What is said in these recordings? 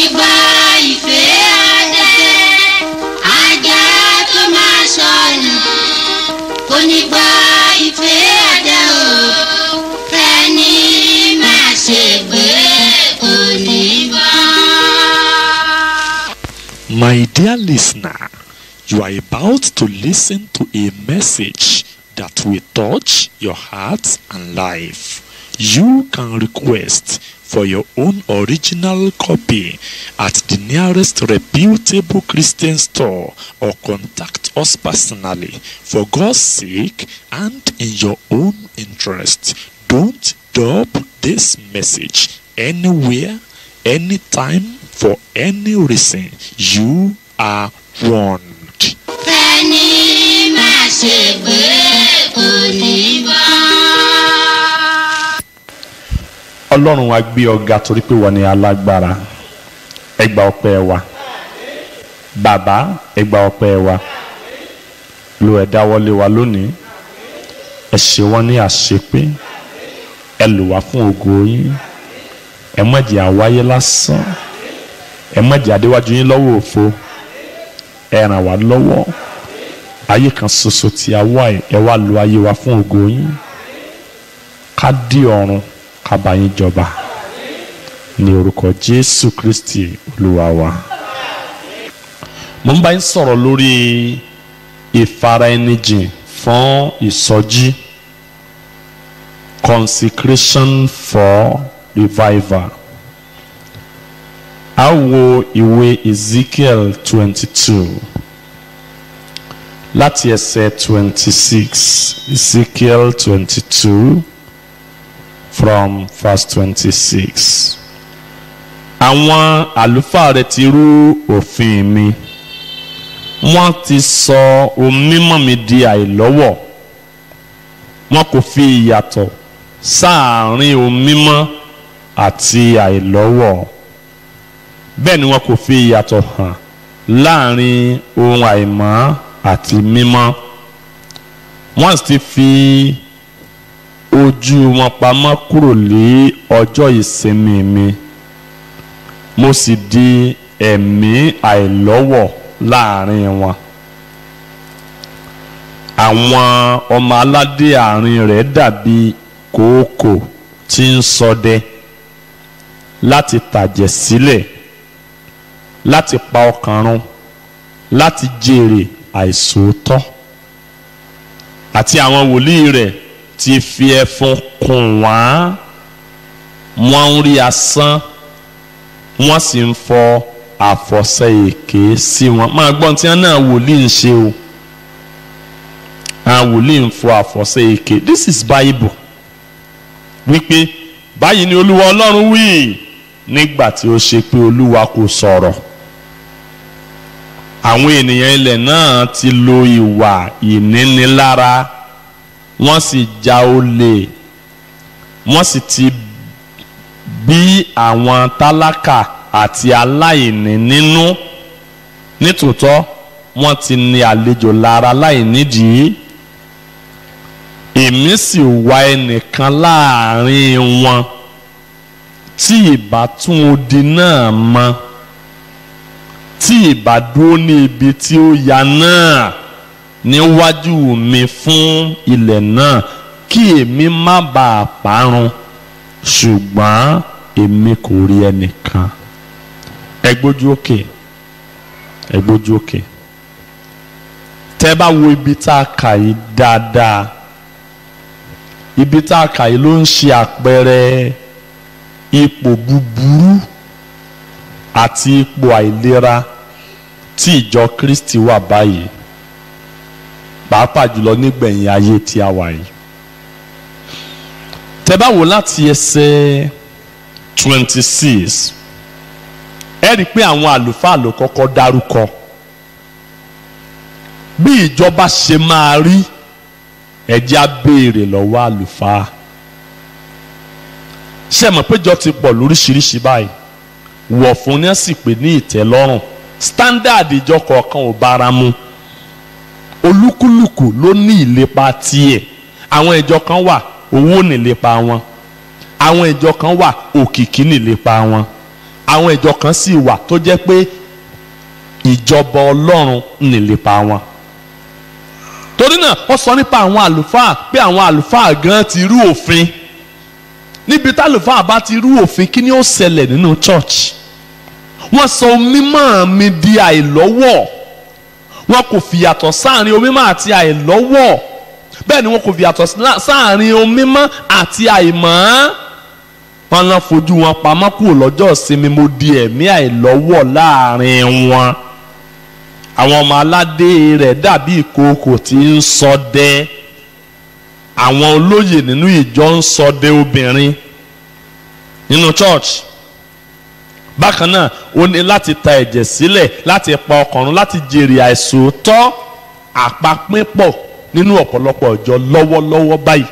nígbà ìfẹ́ adé ajá tó máa sọnù kò nígbà ìfẹ́ adé o fẹ́ni máa ṣègbé kò nígbà. My dear listener, you are about to listen to a message that will touch your heart and life. You can request for your own original copy at the nearest reputable Christian store or contact us personally. For God's sake and in your own interest, don't drop this message anywhere, anytime, for any reason. You are warned. Fẹ́ni máa ṣègbé kò nígbà. Ọlọ́run wa gbé ọ̀gá torí pé wọ́n ní alágbára. Ẹ gba ọpẹ́ wa. Bàbá, ẹ gba ọpẹ́ wa. Lo ẹ dáwọ́lé wa lónìí. Ẹ ṣe wọ́n ní àṣepé. Ẹ lò wá fún ògo yín. Ẹ má jẹ́ àwáyé lásán. Ẹ má jẹ́ adéwájú yín lọ́wọ́ òfo. Ẹ ràn wá lọ́wọ́. Ayé kan ṣoṣo tí a wá ẹ wá lo ayé wa fún ògo yín. Ká dí ọ̀run. Abayin jọba ní orúkọ Jésù Kristi Olúwa wa. Mo ń bá yín sọ̀rọ̀ lórí ìfaraẹnijìn fún ìsọjí, consecration for revival. A wo ìwé Ezekiel 22 láti ẹsẹ̀ 26, Ezekiel 22 from verse 26. Àwọn àlùfáà rẹ̀ ti rú òfin mi, wọ́n ti sọ ohun mímọ́ mi di àìlọ́wọ̀, wọn kò fi ìyàtọ̀ sáàárín ohun mímọ́ àti àìlọ́wọ̀, bẹ́ẹ̀ ni wọn kò fi ìyàtọ̀ hàn láàárín ohun àìmọ́ àti mímọ́. Wọ́n sì ti fi ojú wọn pamọ́ kúrò lé ọjọ́ ìsinmi mi, mo sì di ẹ̀mí àìlọ́wọ̀ láàrin wọn. Àwọn ọmọ aládé àárín rẹ̀ dàbí kòókò tí ń ṣọdẹ láti tàjẹ̀ sílẹ̀, láti pa ọkàn run, láti jèrè àìṣòótọ́. Àti àwọn wòlíì rẹ̀ ti fi ẹfun kùn wọ́n, wọ́n ń rí asán, wọ́n sì ń fọ àfọ̀ṣẹ èké sí wọn. Máa gbọ́n tí wọ́n náà wòlíì ń ṣe o. Àwọn wòlíì ń fọ àfọ̀ṣẹ èké. This is Bible. Wípé báyìí ni Olúwa Ọlọ́run wí nígbà tí ó ṣe pé Olúwa kò sọ̀rọ̀. Àwọn ènìyàn ilẹ̀ náà ti lo ìwà ìnínilára, wọ́n sì já olè, wọ́n sì ti bí àwọn tálákà àti aláìní nínú. Nítòótọ́ wọ́n ti ní àlejò lára láìnídìí. Èmi sì wá ẹnìkan láàrin wọn tí ìbá tún odi náà mọ́, tí ìbá dúró ní ibi tí ó ya náà níwájú mi fún ilẹ̀ náà, kí èmi má bàa parun, ṣùgbọ́n èmi kò rí ẹnìkan. Ẹ gbójú òkè, ẹ gbójú òkè. Tẹ́ bá wo ibi tá a kà yìí dáadáa, ibi tá a kà yìí ló ń ṣe àpẹẹrẹ ipò búburú àti ipò àìlera tí ìjọ Kristi wà báyìí, pàápàá jùlọ nígbẹ̀yìn ayé tí a wà yìí. Tẹ́ bá wò láti ẹsẹ̀ 26, ẹ rí i pé àwọn àlùfáà ló kọ́kọ́ dárúkọ bí ìjọba ṣe máa rí. Ẹ jẹ́ á béèrè lọ́wọ́ àlùfáà. Ṣé mọ̀ péjọ ti pọ̀ lóríṣiríṣi báyìí, wọ̀ fún ní sì pé ní ìtẹ́lọ́rùn, standard ìjọ kọ̀ọ̀kan ò bára mu, olúkúlùkù ló ní ìlépa tiẹ̀. Àwọn ìjọ kan wà owó nílépa wọn, àwọn ìjọ kan wà òkìkí nílépa wọn, àwọn ìjọ kan sì wà tó jẹ́ pé ìjọba Ọlọ́run nílépa wọn. torí náà wọ́n sọ nípa àwọn àlùfáà pé àwọn àlùfáà gan ti rú òfin. níbi tálùfáà bá ti rú òfin kí ni ó ṣẹlẹ̀ nínú church? wọ́n sọ mímọ́ mi di àìlọ́wọ̀. wọn kò fìyàtọ̀ sáàrin omímọ́ àti àìlọ́wọ̀. bẹ́ẹ̀ ni wọn kò fìyàtọ̀ sáàrin omímọ́ àti àìmọ́. wọn lọ fojú wọn pamọ́ kúrò lọ́jọ́ ìsinmi mo di ẹ̀mí àìlọ́wọ̀ láàrin wọn. àwọn ọmọ aládé rẹ̀ dàbí ìkookò tí ń ṣọdẹ. àwọn olóyè nínú ìjọ ń ṣọdẹ obìnrin nínú church. bákan náà ó ní láti ta ẹ̀jẹ̀ sílẹ̀ láti pa ọkàn láti jèrè àìsòótọ́ àpapínpọ̀ nínú ọ̀pọ̀lọpọ̀ ìjọ lọ́wọ́lọ́wọ́ báyìí.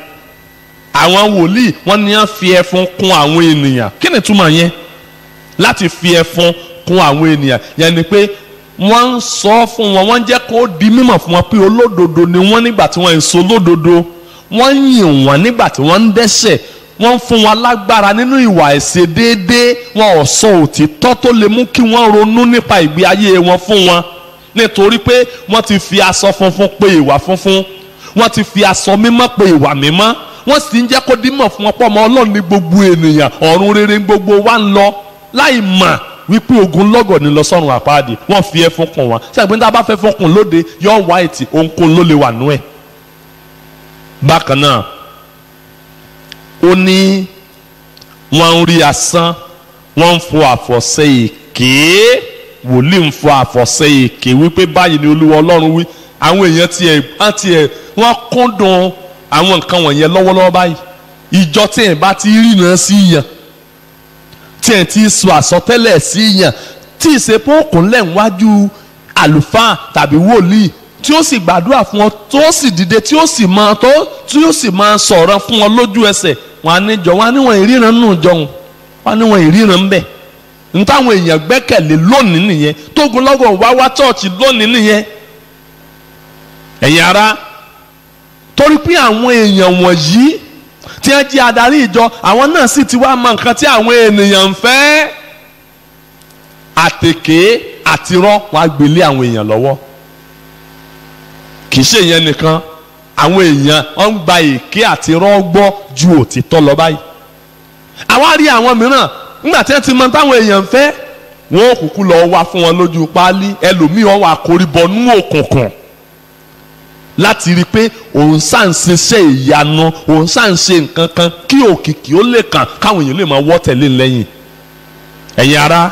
àwọn wòlíì wọ́n ní wọ́n fi ẹfun kún àwọn ènìyàn. kí ni túmọ̀ yẹn? láti fi ẹfun kún àwọn ènìyàn yẹn ni pé wọ́n ń sọ fún wọn, wọ́n jẹ́ kó di mímọ̀ fún wọn pé olódodo ni wọ́n nígbà tí wọ́n ń sọ olódodo. wọ́n yìn wọ́n nígbà tí wọ́n ń dẹ́ṣẹ̀. wọ́n fún wọn lágbára nínú ìwà àìṣedéédé. wọn ò sọ òtítọ́ tó lè mú kí wọ́n ronú nípa ìgbé ayé wọn fún wọn. nítorí pé wọ́n ti fi aṣọ funfun pe ìwà funfun. wọ́n ti fi aṣọ mímọ́ pe ìwà mímọ́. wọ́n sì ń jẹ́ kó dímọ̀ fún wọn pọ̀ mọ́ Ọlọ́run ní gbogbo ènìyàn ọ̀run rere gbogbo wa ń lọ láì mọ̀ wípé ogun lọ́gọ̀ ni lọ sọ́run àpáàdì. wọ́n fi ẹfun kùn wọn. ṣàgbé tá a bá fẹ́ fún kùn lóde yọ white ohunkóhun ló lè wà nú ẹ̀. bákan náà ó ní wọ́n ń rí asán, wọ́n ń fọ àfọ̀ṣẹ èké. wòlíì ń fọ àfọ̀ṣẹ èké wípé báyìí ni Olúwa Ọlọ́run wí. àwọn èèyàn tiẹ̀ wọ́n kúndùn àwọn nǹkan wọ̀nyẹn lọ́wọ́lọ́wọ́ báyìí. ìjọ tí ẹ̀ bá ti ríran sí yàn, tí ẹ̀ ti sọ àsọtẹ́lẹ̀ sí yàn, tí ìsepò òkúnlẹ̀ níwájú àlùfáà tàbí wòlíì tí ó sì gbàdúrà fún ọ tó sì dìde tí ó sì máa sọ̀rọ̀ fún ọ lójú ẹsẹ̀. wọn á níjọ wọn á níwọ̀n ìríran nù jọ̀hún, wọn á níwọ̀n ìríran ń bẹ̀. n táwọn èèyàn gbẹ́kẹ̀lé lónìí nìyẹn, tógun lọ́gọ̀ wá chọ́ọ̀chì lónìí nìyẹn. ẹ̀yin ará, torí pé àwọn èèyàn wọ̀nyí tí wọ́n jẹ́ adarí ìjọ, àwọn náà sì ti wá mọ nǹkan tí àwọn ènìyàn ń fẹ́. àtèké àtirọ́ wọn á gbélé àwọn èèyàn lọ́wọ́. kì í ṣe ìyẹn nìkan, àwọn èèyàn wọ́n ń gba èké àtirọ́ gbọ́ ju òtítọ́ lọ báyìí. àwa rí àwọn mìíràn nígbà tí wọ́n ti mọ táwọn èèyàn ń fẹ́, wọ́n ò kúkú lọ wá fún wọn lójú páálí. ẹlòmíì wọ́n wà kórìbọnú òkùnkùn láti rí i pé òun ṣàǹṣe ìyanu, òun ṣàǹṣe nǹkan kan kí òkìkí ó lè kàn káwọn èèyàn lè máa wọ́ tẹ̀lé lẹ́yìn. ẹ̀yin ará,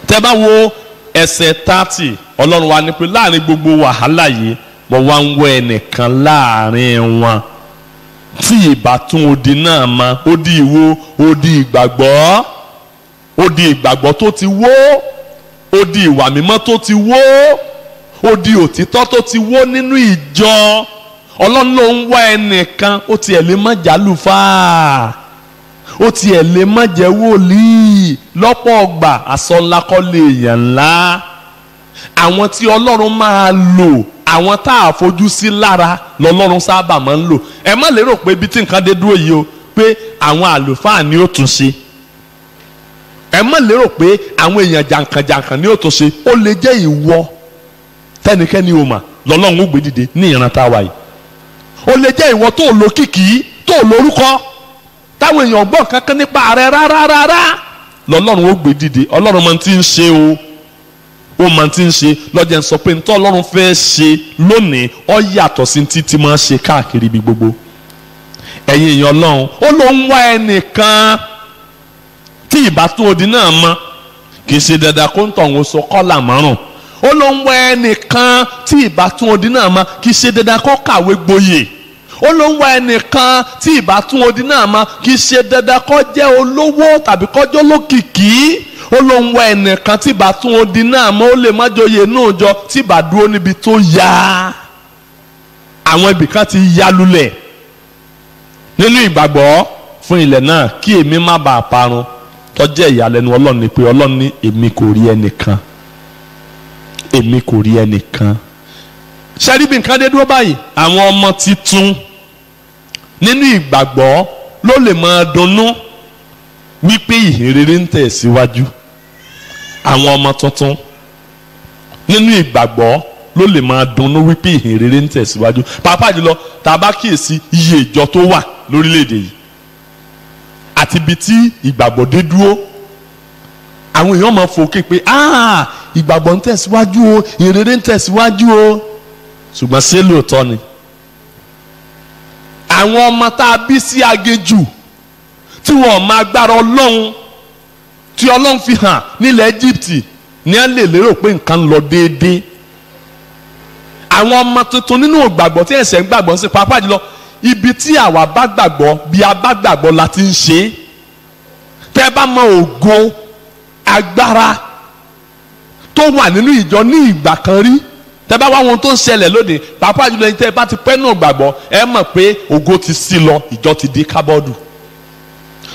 tẹ́ bá wo ẹsẹ̀ 30 Ọlọ́run wa ní pé láàrin gbogbo wàhálà yìí mo wá ń wọ ẹnìkan láàrin wọn tí ìbátan odi náà mọ. odi ìwo? odi ìgbàgbọ́. odi ìgbàgbọ́ tó ti wó. odi ìwà mímọ́ tó ti wó. odi òtítọ́ tó ti wó nínú ìjọ. Ọlọ́run ló ń wá ẹnìkan. ó tiẹ̀ lè má jálùfáà, ó tiẹ̀ lè má jẹ́ wòlíì. lọ́pọ̀ ọgbà aṣọ ńlá kọ́ lè yàn ńlá. àwọn tí Ọlọ́run máa lò, àwọn tá a fojú sí lára lọ́lọ́run sábà máa ń lò. ẹ má lérò pé ibi tí nǹkan dé dúró yìí o pé àwọn àlùfáà ni ó tún ṣe. ẹ má lérò pé àwọn èèyàn jàǹkànjàǹkàn ni ó tún ṣe. ó lè jẹ́ ìwọ tẹnikẹ́ni o mà lọ́lọ́run ó gbé dìde ní ìran tá a wà yìí. ó lè jẹ́ ìwọ tó lókìkí, tó lórúkọ, táwọn èèyàn gbọ́ kankan nípa rẹ rárá lọ́lọ́run ó gbé dìde. Ọlọ́run máa ti ń ṣe o, ó máa ti ń ṣe. lọ́jà ń sọ pé nítorí Ọlọ́run fẹ́ ṣe lónìí ó yàtọ̀ sí títí máa ṣe káàkiri ibi gbogbo. ẹ̀yin èèyàn Ọlọ́run, ó ló ń wá ẹnìkan tí ìbátan odi náà mọ́. kì í ṣe dandan kó ń tọ̀hún so kọ́là márùn. ó ló ń wá ẹnìkan tí ìbátan odi náà mọ́. kì í ṣe dandan kó kàwé gboyè. ó ló ń wá ẹnìkan tí ìbátan odi náà mọ́. kì í ṣe dandan kó jẹ́ olówó tàbí kó jẹ́ olókìkí. ó ló ń wá ẹnìkan tí ìbátan odi náà mọ́. ó lè má joyè náà jọ tí ìbá dúró níbi tó yá. àwọn ibìkan ti yá lulẹ̀ nínú ìgbàgbọ́ fún ilẹ̀ náà kí èmi má bàa parun. tó jẹ́ ìyàlẹ́nu Ọlọ́run ni pé Ọlọ́run ní èmi kò rí ẹnìkan, èmi kò rí ẹnìkan. ṣẹ́rí bí nǹkan dé dúró báyìí, àwọn ọmọ titun nínú ìgbàgbọ́ ló lè máa dunnú wípé ìhìnrere ń tẹ̀síwájú. Àwọn ọmọ tuntun nínú ìgbàgbọ́ ló lè máa dunnú wípé ìhìnrere ń tẹ̀síwájú. Pàápàá jùlọ tá a bá kíyèsí iye ìjọ tó wà lórílẹ̀‐èdè yìí àti ibi tí ìgbàgbọ́ dé dúró. Àwọn èèyàn máa fòkè pé ìgbàgbọ́ ń tẹ̀síwájú o, ìhìnrere ń tẹ̀síwájú o. Ṣùgbọ́n ṣé lóòótọ́ ni? Àwọn ọmọ tá a bí sí aginjù tí wọn máa gbára Ọlọ́run tí Ọlọ́run fi hàn nílẹ̀ Íjíbítì ní ẹ lè lérò pé nǹkan lọ déédéé. Àwọn ọmọ tuntun nínú ìgbàgbọ́ tí ẹ̀sẹ̀ ń gbàgbọ́ sí pàápàá jùlọ ibi tí àwa bá gbàgbọ́ bí a bá gbàgbọ́ la ti ń ṣe é. Tẹ́ bá mọ ògo agbára tó wà nínú ìjọ ní ìgbà kan rí, tẹ́ bá wá ohun tó ń ṣẹlẹ̀ lóde pàápàá jùlọ ẹni tẹ́ bá ti pẹ́ nù gbàgbọ́ ẹ mọ̀ pé ògo ti sí lọ, ìjọ ti di kábọ́ọ̀dù.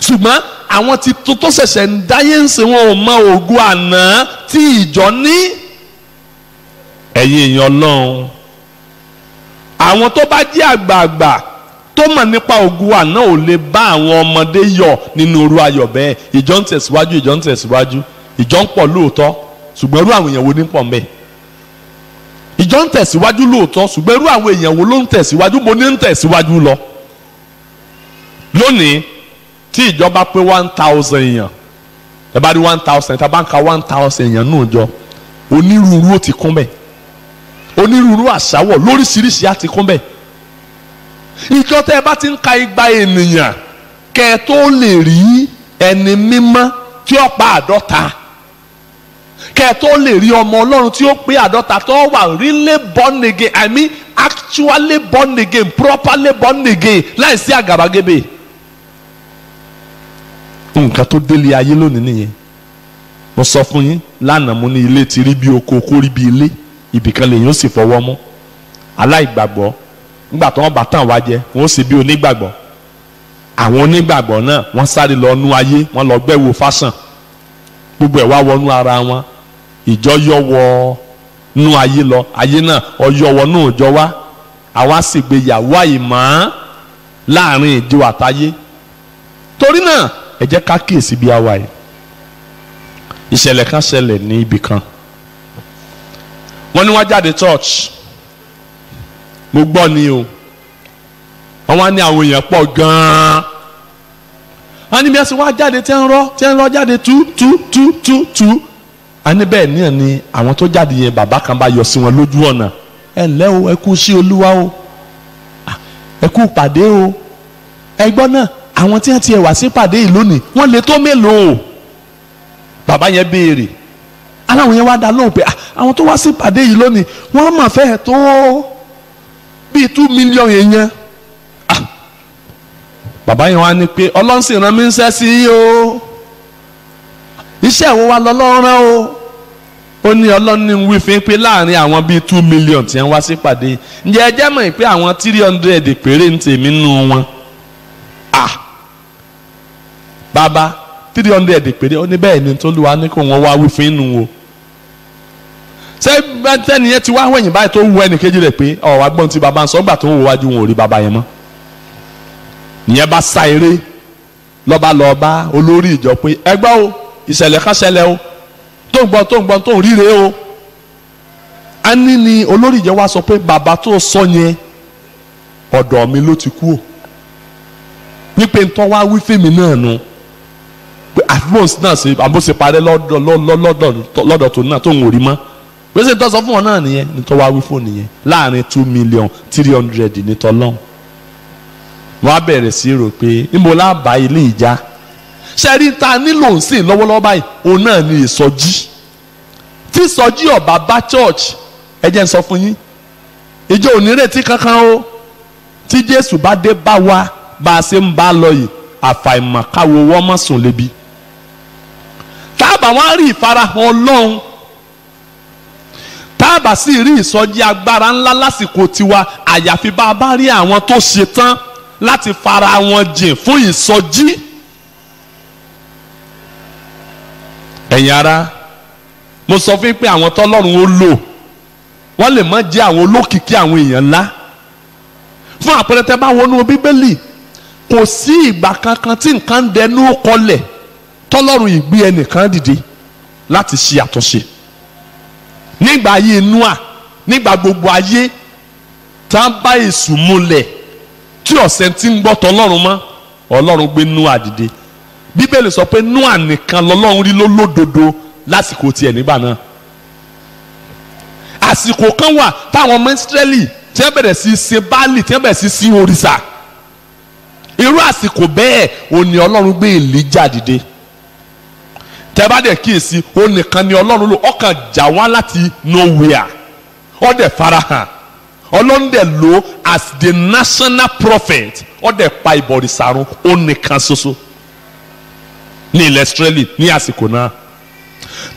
Ṣùgbọ́n àwọn tí tó ṣẹ̀ṣẹ̀ ń dáyé ń sìn wọn ò mọ ògo àná tí ìjọ ní. Ẹ̀yin èèyàn Ọlọ́run, àwọn tó bá jẹ́ àgbààgbà tó mọ̀ nípa ògo àná ò lè bá àwọn ọmọdé yọ̀ nínú irú ayọ̀ bẹ́ẹ̀. Ìjọ ń tẹ̀síwájú, ìjọ ń tẹ̀síwájú, ìjọ ń pọ̀ lóòótọ́ ṣùgbọ́n irú àwọn èèyàn wo ní pọ̀ mbẹ́? Ìjọ ń tẹ̀síwájú lóòótọ́ ṣùgbọ́n irú àwọn èèyàn wo ló ń tẹ̀síwájú, mo ní ń tẹ̀síwájú lọ. Lónìí tí ìjọba pé 1000 èèyàn ẹ bá rí 1000 tá a bá ń ka 1000 èèyàn náà jọ onírúurú ó ti kún bẹ́ẹ̀, onírúurú àṣàwọ̀ lóríṣiríṣi á ti kún bẹ́ẹ̀. Ìjọ tẹ́ ẹ bá ti ń ka 200 ènìyàn kẹ́ ẹ tó lè rí ẹni mímọ́ tí ó pa 50, kẹ́ ẹ tó lè rí ọmọ Ọlọ́run tí ó pé 50 tó wà really born again, I mean actually born again, properly born again, láìsí àgàbàgebè. Nǹkan tó délé ayé lónìí nìyẹn. Mo sọ fún yín lánàá, mo ní ilé ti rí bí oko, kó rí bí ilé, ibìkan lèyìn ó sì fọwọ́ mú. Aláìgbàgbọ́ nígbà tó wọ́n bá tàn wá jẹ wọ́n ó sì bí onígbàgbọ́. Àwọn onígbàgbọ́ náà wọ́n sáré lọ nú ayé, wọ́n lọ gbẹ́wò fásán, gbogbo ẹ̀ wá wọnú ara wọn. Ìjọ yọ wọ nú ayé lọ, ayé náà ọyọ wọnú ìjọ wá. Àwa sì gbéyàwó àìmọ́ láàrin ìjọ àtayé. Torí náà ẹ jẹ́ ká kíyèsí bí a wà yìí. Ìṣẹ̀lẹ̀ kan ṣẹlẹ̀ ní ibì kan. Wọ́n ní wọ́n jáde church, mo gbọ́ ni o. Wọ́n wá ní àwọn èèyàn pọ̀ gan-an. Wọ́n ní bí wọ́n sì wá jáde tí ń rọ́ jáde tú. A ní bẹ́ẹ̀ ní ẹ̀ ni àwọn tó jáde yẹn bàbá kan bá yọ sí wọn lójú ọ̀nà. Ẹ ǹlẹ́ o, ẹ kú sí Olúwa o, ẹ kú pàdé o. Ẹ gbọ́ náà àwọn tí wọ́n ti wá sí pàdé yìí lónìí wọ́n lè tó mélòó? Bàbá yẹn béèrè. Aláwọn yẹn wá dá lóhùn pé àwọn tó wá sí pàdé yìí lónìí wọ́n máa fẹ́ tó bíi 2 million èèyàn. Bàbá yẹn wá ní pé Ọlọ́run sì rán mi ń ṣẹ́ sí i o. Iṣẹ́ wo wá lọ́lọ́run rán o? Ó ní Ọlọ́run ní wí fún pé láàrin àwọn bíi 2 million tí wọ́n wá sí pàdé yìí, ǹjẹ́ ẹ jẹ́ mọ̀ pé àwọn 300 péré ń tèmi nù wọn. Bàbá 300 péré, ó ní bẹ́ẹ̀ ni tó lùwà ní kó wọ́n wá wí fún inú o. Ṣé bẹ́ẹ̀ yẹn ti wá wẹ̀yìn báyìí tó wù ẹnìkejì rẹ̀ pé wá gbọ́n tí bàbá ń sọ, gbà tó ń wò wájú wọn ò rí bàbá yẹn mọ́. Ìyẹn bá sá eré lọ́ba olórí ìjọ pé ẹ gbọ́ o, ìṣẹ̀lẹ̀ kan ṣẹlẹ̀ o, tó ń gbọ́n tó ń ríre o. A ní ni olórí ìjọ wá sọ pé bàbá tó sọ yẹn ọ̀dọ̀ mi ló ti kú o. Wípé ń tọ́ wá wí fèmí náà nu pé àfihàn náà ṣe àbóṣe parẹ́ lọ́dọ̀ tó náà tó ń wò rí mọ́. Pèsè tó sọ fún wọn náà nìyẹn ní tó wá wí fún nìyẹn láàrin 2,300,000 ní tọ́lọ́n. Wọ́n á bẹ̀rẹ̀ sí rò pé níbo la bá ilé ìjà. Ṣẹ́rí ta nílò ń sìn lọ́wọ́lọ́wọ́ báyìí òun náà ni ìsọjí. Tí ìsọjí ọ̀bà bá church ẹ jẹ́ n sọ fún yín, ìjọ ò ní retí kankan o. Tí Jésù bá dé bá wa bá a ṣe ń bá lọ yìí, àfàìmọ̀ káwo wọ́n mọ̀ sùn lébi. Táàbà wọn rí ìfarahàn Ọlọ́run, táàbà sì rí ìsọjí agbára ńlá lásìkò tiwa, àyàfi bá a bá rí àwọn tó ṣe tán láti fara wọn jìn fún ìsọjí. Ẹ̀yin ará, mo sọ fún yín pé àwọn tọ́lọ́run ó lò wọ́n lè má jẹ́ àwọn olókìkí àwọn èèyàn ńlá. Fún àpẹẹrẹ tẹ́ bá wọnú Bíbélì, kò sí ìgbà kankan tí nǹkan dẹnu kọlẹ̀ tọ́lọ́run ìgbé ẹnìkan dìde láti ṣe àtúnṣe nígbà ayé Nóà, nígbà gbogbo ayé tá a bá èṣù múlẹ̀ tí ọ̀sẹ̀ tí ń gbọ́ tọ́lọ́run mọ́, Ọlọ́run gbé Nóà dìde. Bíbélì sọ pé Nóà nìkan lọ́lọ́run rí lólódodo lásìkò tiẹ̀ nígbà náà. Àsìkò kan wà táwọn ọmọ Ísírẹ́lì tí wọ́n bẹ̀rẹ̀ sí ṣe Báálì, tí wọ́n bẹ̀rẹ̀ sí sin òrìṣà. Irú àsìkò bẹ́ẹ̀ òní Ọlọ́run gbé Èlíjà dìde. Tẹ́ bá dẹ̀ kíyèsí, ó nìkan ni Ọlọ́run lò, ọkàn jà wá láti nowhere, ó dẹ̀ farahàn. Ọlọ́run dẹ̀ lò as the national prophet, ó dẹ̀ pa ìbọ̀rìṣà run, ó nìkan ṣoṣo ní ilẹ̀ Ísírẹ́lì ní àsìkò náà.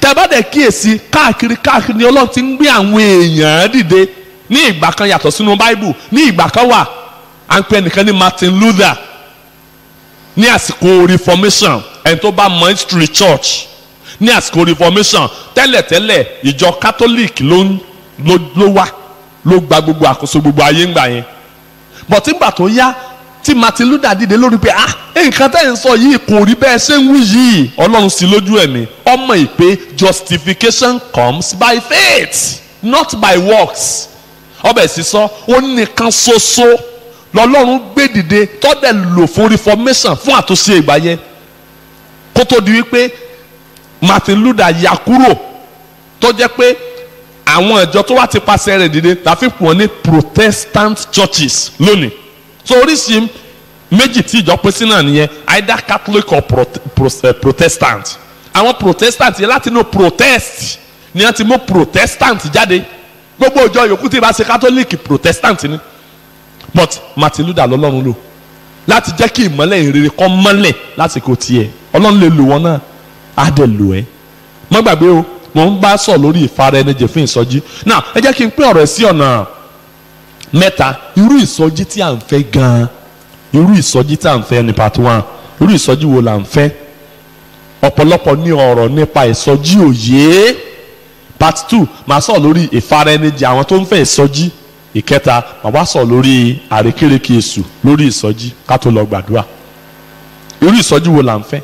Tẹ́ bá dẹ̀ kíyèsí, káàkiri ni Ọlọ́run ti ń gbé àwọn èèyàn dìde. Ní ìgbà kan yàtọ̀ sínú Bible, ní ìgbà kan wà à ń pè ẹnìkan ní Martin Luther ní àsìkò Reformation. Ẹni tó bá mọ history church ní àsìkò Reformation, tẹ́lẹ̀tẹ́lẹ̀ ìjọ Catholic ló wà, ló gba gbogbo àkóso gbogbo ayé ńgbà yẹn. But nígbà tó yá tí Martin Luther dìde lórí pé nǹkan tẹ́ ń sọ yìí kò rí bẹ́ẹ̀ ṣe ń wí yìí, Ọlọ́run sí lójú ẹ̀mí, ọmọ ìpè justification comes by faith not by works. Ọbẹ̀ sísọ ó nìkan ṣoṣo lọ́lọ́run gbé dìde tọ́dẹ̀ lò fún Reformation, fún àtúnṣe ìgbà yẹn, kó tó di wípé Martin Luther yà kúrò, tó jẹ́ pé àwọn ìjọ tó wá ti pàṣẹ rẹ̀ dìde láfi pọ̀ wọ́n ní Protestant churches lónìí. So oríṣi méjì tí ìjọ pín sí náà nìyẹn, either Catholic or Protestant. Àwọn Protestant yẹn láti inú protest ni wọ́n ti mú Protestant jáde. Gbogbo ìjọ yòókù tí ìbá ṣe Catholic Protestant ni. But Martin Luther lọ́lọ́run lò láti jẹ́ kí ìmọ́lẹ̀ ìrere kó mọ́lẹ̀ lásìkò tiẹ̀. Ọlọ́run lè lò wọ́n náà, á dẹ̀ lò ẹ́. Má gbàgbé o, mo ń bá sọ lórí ìfara ẹni jẹ fún ìsọjí. Now ẹ jẹ́ kí n pín ọ̀rọ̀ ẹ̀ sí ọ̀nà mẹ́ta. Irú ìsọjí tí à ń fẹ́ gan-an, irú ìsọjí tí à ń fẹ́ ní part 1, irú ìsọjí wo là ń fẹ́? Ọ̀pọ̀lọpọ̀ ní ọ̀rọ̀ nípa ìsọjí òye. Part 2 màá sọ lórí ìfara ẹni jẹ àwọn tó ń fẹ́ ìsọjí. Ìkẹta màá wá sọ lórí àrékérekè èṣù lórí ìsọjí ká tó lọ gbàdúrà. Irú ìsọjí wo là ń fẹ́?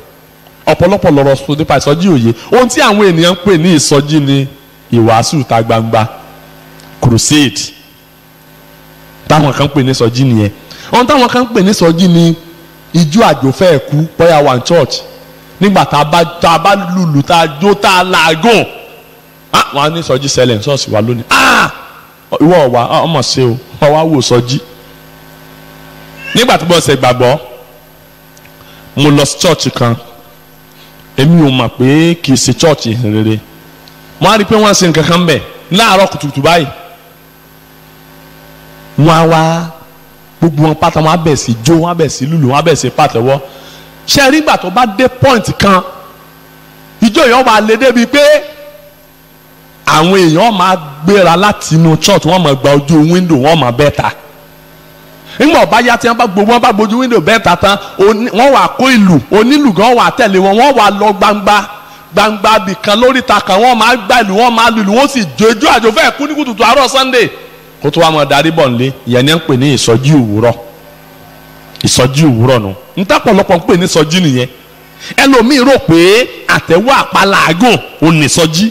Ọ̀pọ̀lọpọ̀ lọ́rọ̀ sọ nípa ìsọjí òye. Ohun tí àwọn ènìyàn ń pè ní ìsọjí ni ìwàásù ta gbangba, crusade. Táwọn kan ń pè ní ìsọjí nìyẹn. Ohun táwọn kan ń pè ní ìsọjí ni ijó àjòfẹ́ ẹ̀kú bóyá one church. Nígbà tá a bá lùlù tá a jó tá a làágùn, wọ́n á ní ìsọjí ṣẹlẹ̀ ní ṣọ́ọ̀ṣì wa lónìí. Ìwọ ọ̀wà ọmọ ṣe o, ọwá wò sọjí. Nígbà tí mo ṣe gbàgbọ́, mo lọ sí church kan, èmi ò mọ̀ pé kì í ṣe church rere. Mo á rí i pé wọ́n ṣe nǹkan kan bẹ̀ láàárọ̀ kùtùkùtù báyìí. Wọ́n á wá gbogbo wọn pátá, wọ́n á bẹ̀ sí jó, wọ́n á bẹ̀ sí lùlù, wọ́n á bẹ̀ sí pàtẹ́wọ́. Ṣé rí ìgbà tó bá dé point kan, ìjọ yẹn máa le débi pé àwọn èèyàn máa gbéra láti inú church, wọ́n máa gba ojú window, wọ́n máa bẹ́ẹ̀ ta. Nígbà ọba yá tí wọ́n bá gbójú window bẹ́ẹ̀ ta tán, wọ́n wà kó ìlù, onílù gan wà tẹ̀lé wọn, wọ́n wà lọ gbangba bìkan lóríta kan, wọ́n máa gbá ìlù, wọ́n máa lùlù, wọ́n sì jojú àjò fẹ́ẹ̀ kú ní kùtùkùtù àárọ̀ Sunday kó tó wá máa darí bọ̀ nílé. Ìyẹn ni ń pè ní ìsọjí òwúrọ̀. Ìsọjí òwúrọ̀ nù ń tàpọ̀lọpọ̀ ń pè ní ìsọjí nìyẹn. Ẹlòmíì rò pé àtẹ̀wọ́ àpàlàgùn ò ní ìsọjí.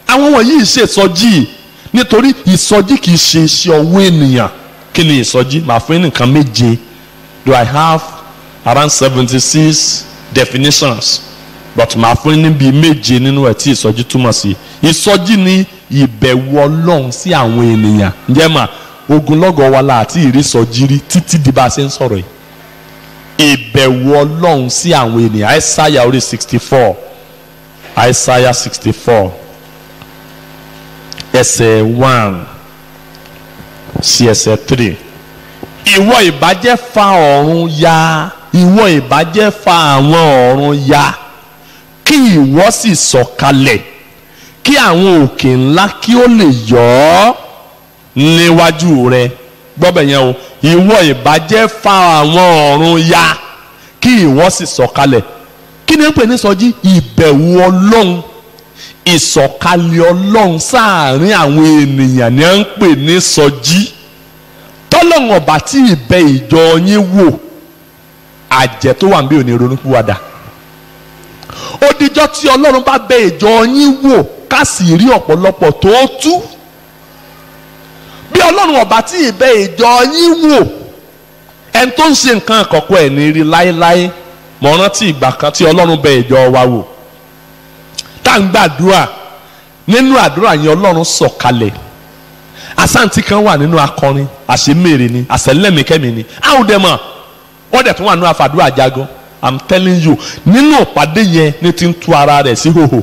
Àwọn wọ̀nyí ṣe ìsọjí nítorí ìsọjí kì í ṣe iṣẹ́ ọwọ́ ènìyàn. Kí ni ìsọjí? Màá fún nǹkan méje. Do I have around 76 definitions? But màá fún níbi méje nínú ẹ̀ tí ìsọjí túmọ̀ sí. Ìsọjí ni ìbẹ̀wò Ọlọ́run sí àwọn ènìyàn. Ǹjẹ́ mà ogunlọ́gọ̀ wa la àti ìrísọjí rí títí di bá a ṣe ń sọ̀rọ̀ yìí. Ìbẹ̀wò Ọlọ́run sí àwọn ènìyàn. Isaiah orí 64. Isaiah 64. Ẹsẹ̀ 1 sí ẹsẹ̀ 3. Ìwọ ìbàjẹ́ fa ọ̀run ya, ìwọ ìbàjẹ́ fa àwọn ọ̀run ya, kí ìwọ sì sọ̀kalẹ̀, kí àwọn òkè ńlá kí ó lè yọ̀ ọ́ níwájú rẹ. Gbọ́bẹ̀ yẹn o, ìwọ ìbàjẹ́ fa àwọn ọ̀run ya, kí ìwọ sì sọ̀kalẹ̀. Kí ni ń pè ní sọjí? Ìbẹ̀wò Ọlọ́run, ìsọ̀kalẹ̀ Ọlọ́run sáàárín àwọn ènìyàn ni à ń pè ní sọjí. Tọ́lọ́run ọba tí ìbẹ ìjọ yín wò, àjẹ́ tó wà ń bí òní ronúpìwàdà. ó dijọ́ tí Ọlọ́run bá bẹ ìjọ yín wò ká sì rí ọ̀pọ̀lọpọ̀ tó tú. bí Ọlọ́run ọba tí ì bẹ ìjọ yín wò, ẹni tó ń ṣe nǹkan àkọ́kọ́ ẹ̀ ní rí láéláé. mo rántí ìgbà kan tí Ọlọ́run bẹ ìjọ wa wò tá ń gbàdúrà, nínú àdúrà yẹn Ọlọ́run sọ̀kalẹ̀. àsáǹtì kan wà nínú akọrin, àṣemèrè ni, àṣẹlẹ́mìkẹ́mi ni, àwùdẹ́mọ̀ wọ́n dẹ̀ tún wà nínú àfàdúrà jagun. I'm telling you, nínú ìpàdé yẹn ní ti ń tú ara rẹ̀ sí hòhò,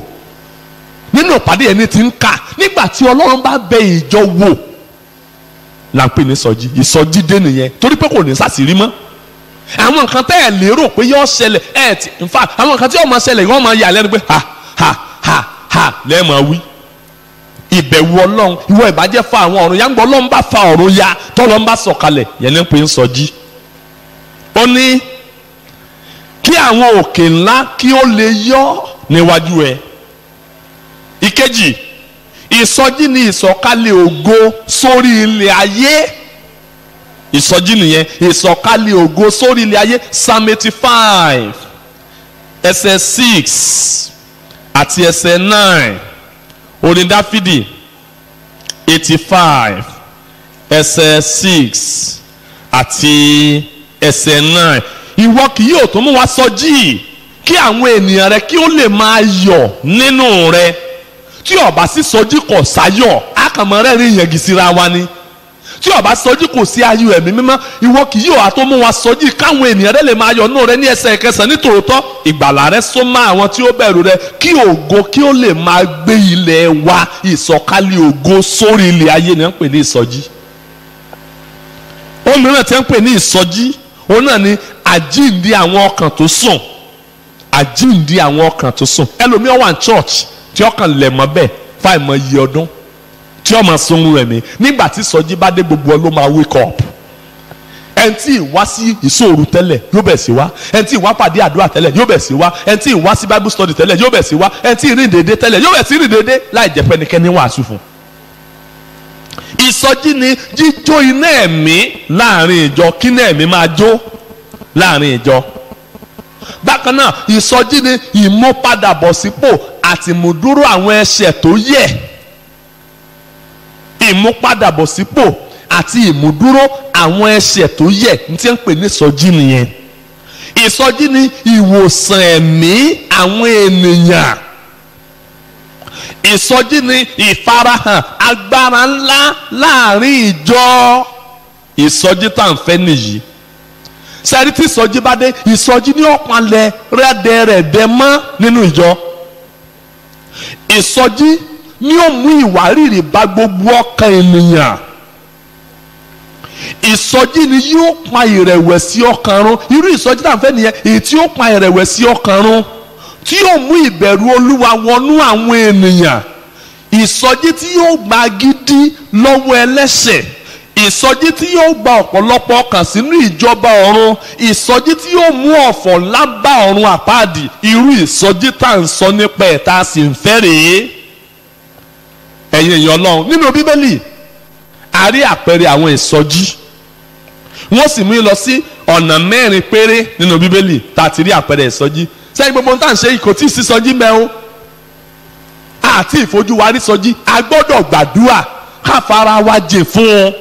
nínú ìpàdé yẹn ní ti ń kà. nígbà tí Ọlọ́run bá bẹ ìjọ wò là ń pè ní ìsọjí. ìsọjí dé nìyẹn, torí pé kò ní sàṣírí mọ́. àwọn nǹkan tẹ́ ẹ̀ lérò pé yóò ṣẹlẹ̀ ẹ̀ tí in fact àwọn nǹkan tí yóò máa ṣẹlẹ̀ yóò máa yà lẹ́nu pé ha lẹ́ẹ̀mọ̀ wí. ìbẹ̀wò Ọlọ́run, ìwọ ìbàjẹ́ fa àwọn ọ̀run ya ń gbọ́ Ọlọ́run bá fa ọ̀run ya tọ́lọ́run bá sọ̀kalẹ̀, yẹn ní pé ń sọjí. ó ní kí àwọn òkè ńlá kí ó lè yọ níwájú ẹ. ìkejì, ìsọjí ni ìsọ̀kalẹ̀ ògo sórí ilẹ̀ ayé. ìsọjí nìyẹn, ìsọ̀kalẹ̀ ògo sórí ilẹ̀ ayé. Psalm 85 ẹsẹ̀ 6 àti ẹsẹ̀ 9, orin Dáfídì 85 ẹsẹ̀ 6 àti ẹsẹ̀ 9. ìwọ kì yóò tún mú wa sọjí kí àwọn ènìyàn rẹ kí ó lè máa yọ̀ nínú rẹ. tí ó bá sí sọjí kò sáyọ̀, àkànmọ́ rẹ̀ rí yẹn gìsìra wa ni. tí ó bá sọjí kò sí ayọ̀ ẹ̀mí mímọ́. ìwọ kì yóò àtó mú wa sọjí káwọn ènìyàn rẹ lè máa yọ̀ nínú rẹ. ní ẹsẹ̀ kẹsàn-án, nítòótọ́ ìgbàlà rẹ súnmọ́ àwọn tí ó bẹ̀rù rẹ, kí ògo kí ó lè máa gbé ilẹ̀ wa. ìsọ̀kalẹ̀ ògo sórí ilẹ̀ ayé ni wọ́n ń pè ní ìsọjí. ohun mìíràn tí wọ́n ń pè ní ìsọjí òun náà ni àjíǹde àwọn ọkàn tó sùn. àjíǹde àwọn ọkàn tó sùn. ẹlòmíràn wà ní church tí ọkàn lẹ̀ mọ́ bẹ́ẹ̀ fáìmọ̀ iye ọdún tí ọmọ sunrun rẹ̀ mí. nígbà tí ìsọjí bá dé, gbogbo ọ ló máa wake up. ẹni tí ìwá sí ìṣòro tẹ́lẹ̀ yóò bẹ̀ sí wá, ẹni tí ìwá pàdé àdúrà tẹ́lẹ̀ yóò bẹ̀ sí wá, ẹni tí ìwá sí bible study tẹ́lẹ̀ yóò bẹ̀ sí wá, ẹni tí ìrìn dédé tẹ́lẹ̀ yóò bẹ̀ sí rìn dédé, láì jẹ́ pẹ́nikẹ́ni wàásù fún. ìsọjí ni jíjó iná ẹ̀mí láàrin ìjọ, kí iná ẹ̀mí máa jó láàrin ìjọ. bákan náà ìsọjí ni ìmúpadàbọ̀sípò àti ìmúdúró àwọn ẹ̀ṣẹ̀ tó yẹ̀. ìmúpadàbọ̀sípò àti ìmúdúró àwọn ẹ̀ṣẹ̀ tó yẹ̀ ní tí ń pè ní ìsọjí nìyẹn. ìsọjí ni ìwòsàn ẹ̀mí àwọn ènìyàn. ìsọjí ni ìfarahàn agbára ńlá láàrin ìjọ. ìsọjí tá à ń fẹ́ nìyí. sẹ́rí tí ìsọjí bá dé, ìsọjí ní ọ̀pọ̀lẹ̀ rẹ́dẹ̀rẹ̀dẹ̀ mọ́ nínú ìjọ. ìsọjí ní ó mú ìwárìrì bá gbogbo ọkàn ènìyàn. ìsọjí ni yóò pa ìrẹ̀wẹ̀sì ọkàn run. irú ìsọjí tá à ń fẹ́ nìyẹn, èyí tí ó pa ìrẹ̀wẹ̀sì ọkàn run, tí yóò mú ìbẹ̀rù Olúwa wọnú àwọn ènìyàn. ìsọjí tí yóò gba gidi lọ́wọ́ ẹlẹ́ṣẹ̀. ìsọjí tí yóò gba ọ̀pọ̀lọpọ̀ ọkàn sínú ìjọba ọ̀run. ìsọjí tí yóò mú ọ̀fọ̀ ńlá bá ọ̀run àpáàdì. irú ìsọjí tá à ń sọ nípa ẹ̀ tá a sì ń fẹ́ rèé. ẹ̀yin èèyàn Ọlọ́run, nínú Bíbélì a rí àpẹẹrẹ àwọn ìsọjí. wọ́n sì mú lọ sí ọ̀nà 4 péré nínú Bíbélì tá a ti rí àpẹẹrẹ ìsọjí. sẹ́yìn gbogbo ohun tá à ń ṣe yìí kò tí ì sí ìsọjí mẹ́ o. àti ìfojúwarí ìsọjí, a gbọ́dọ̀ gbàdúrà ká fara wa jìn fún un.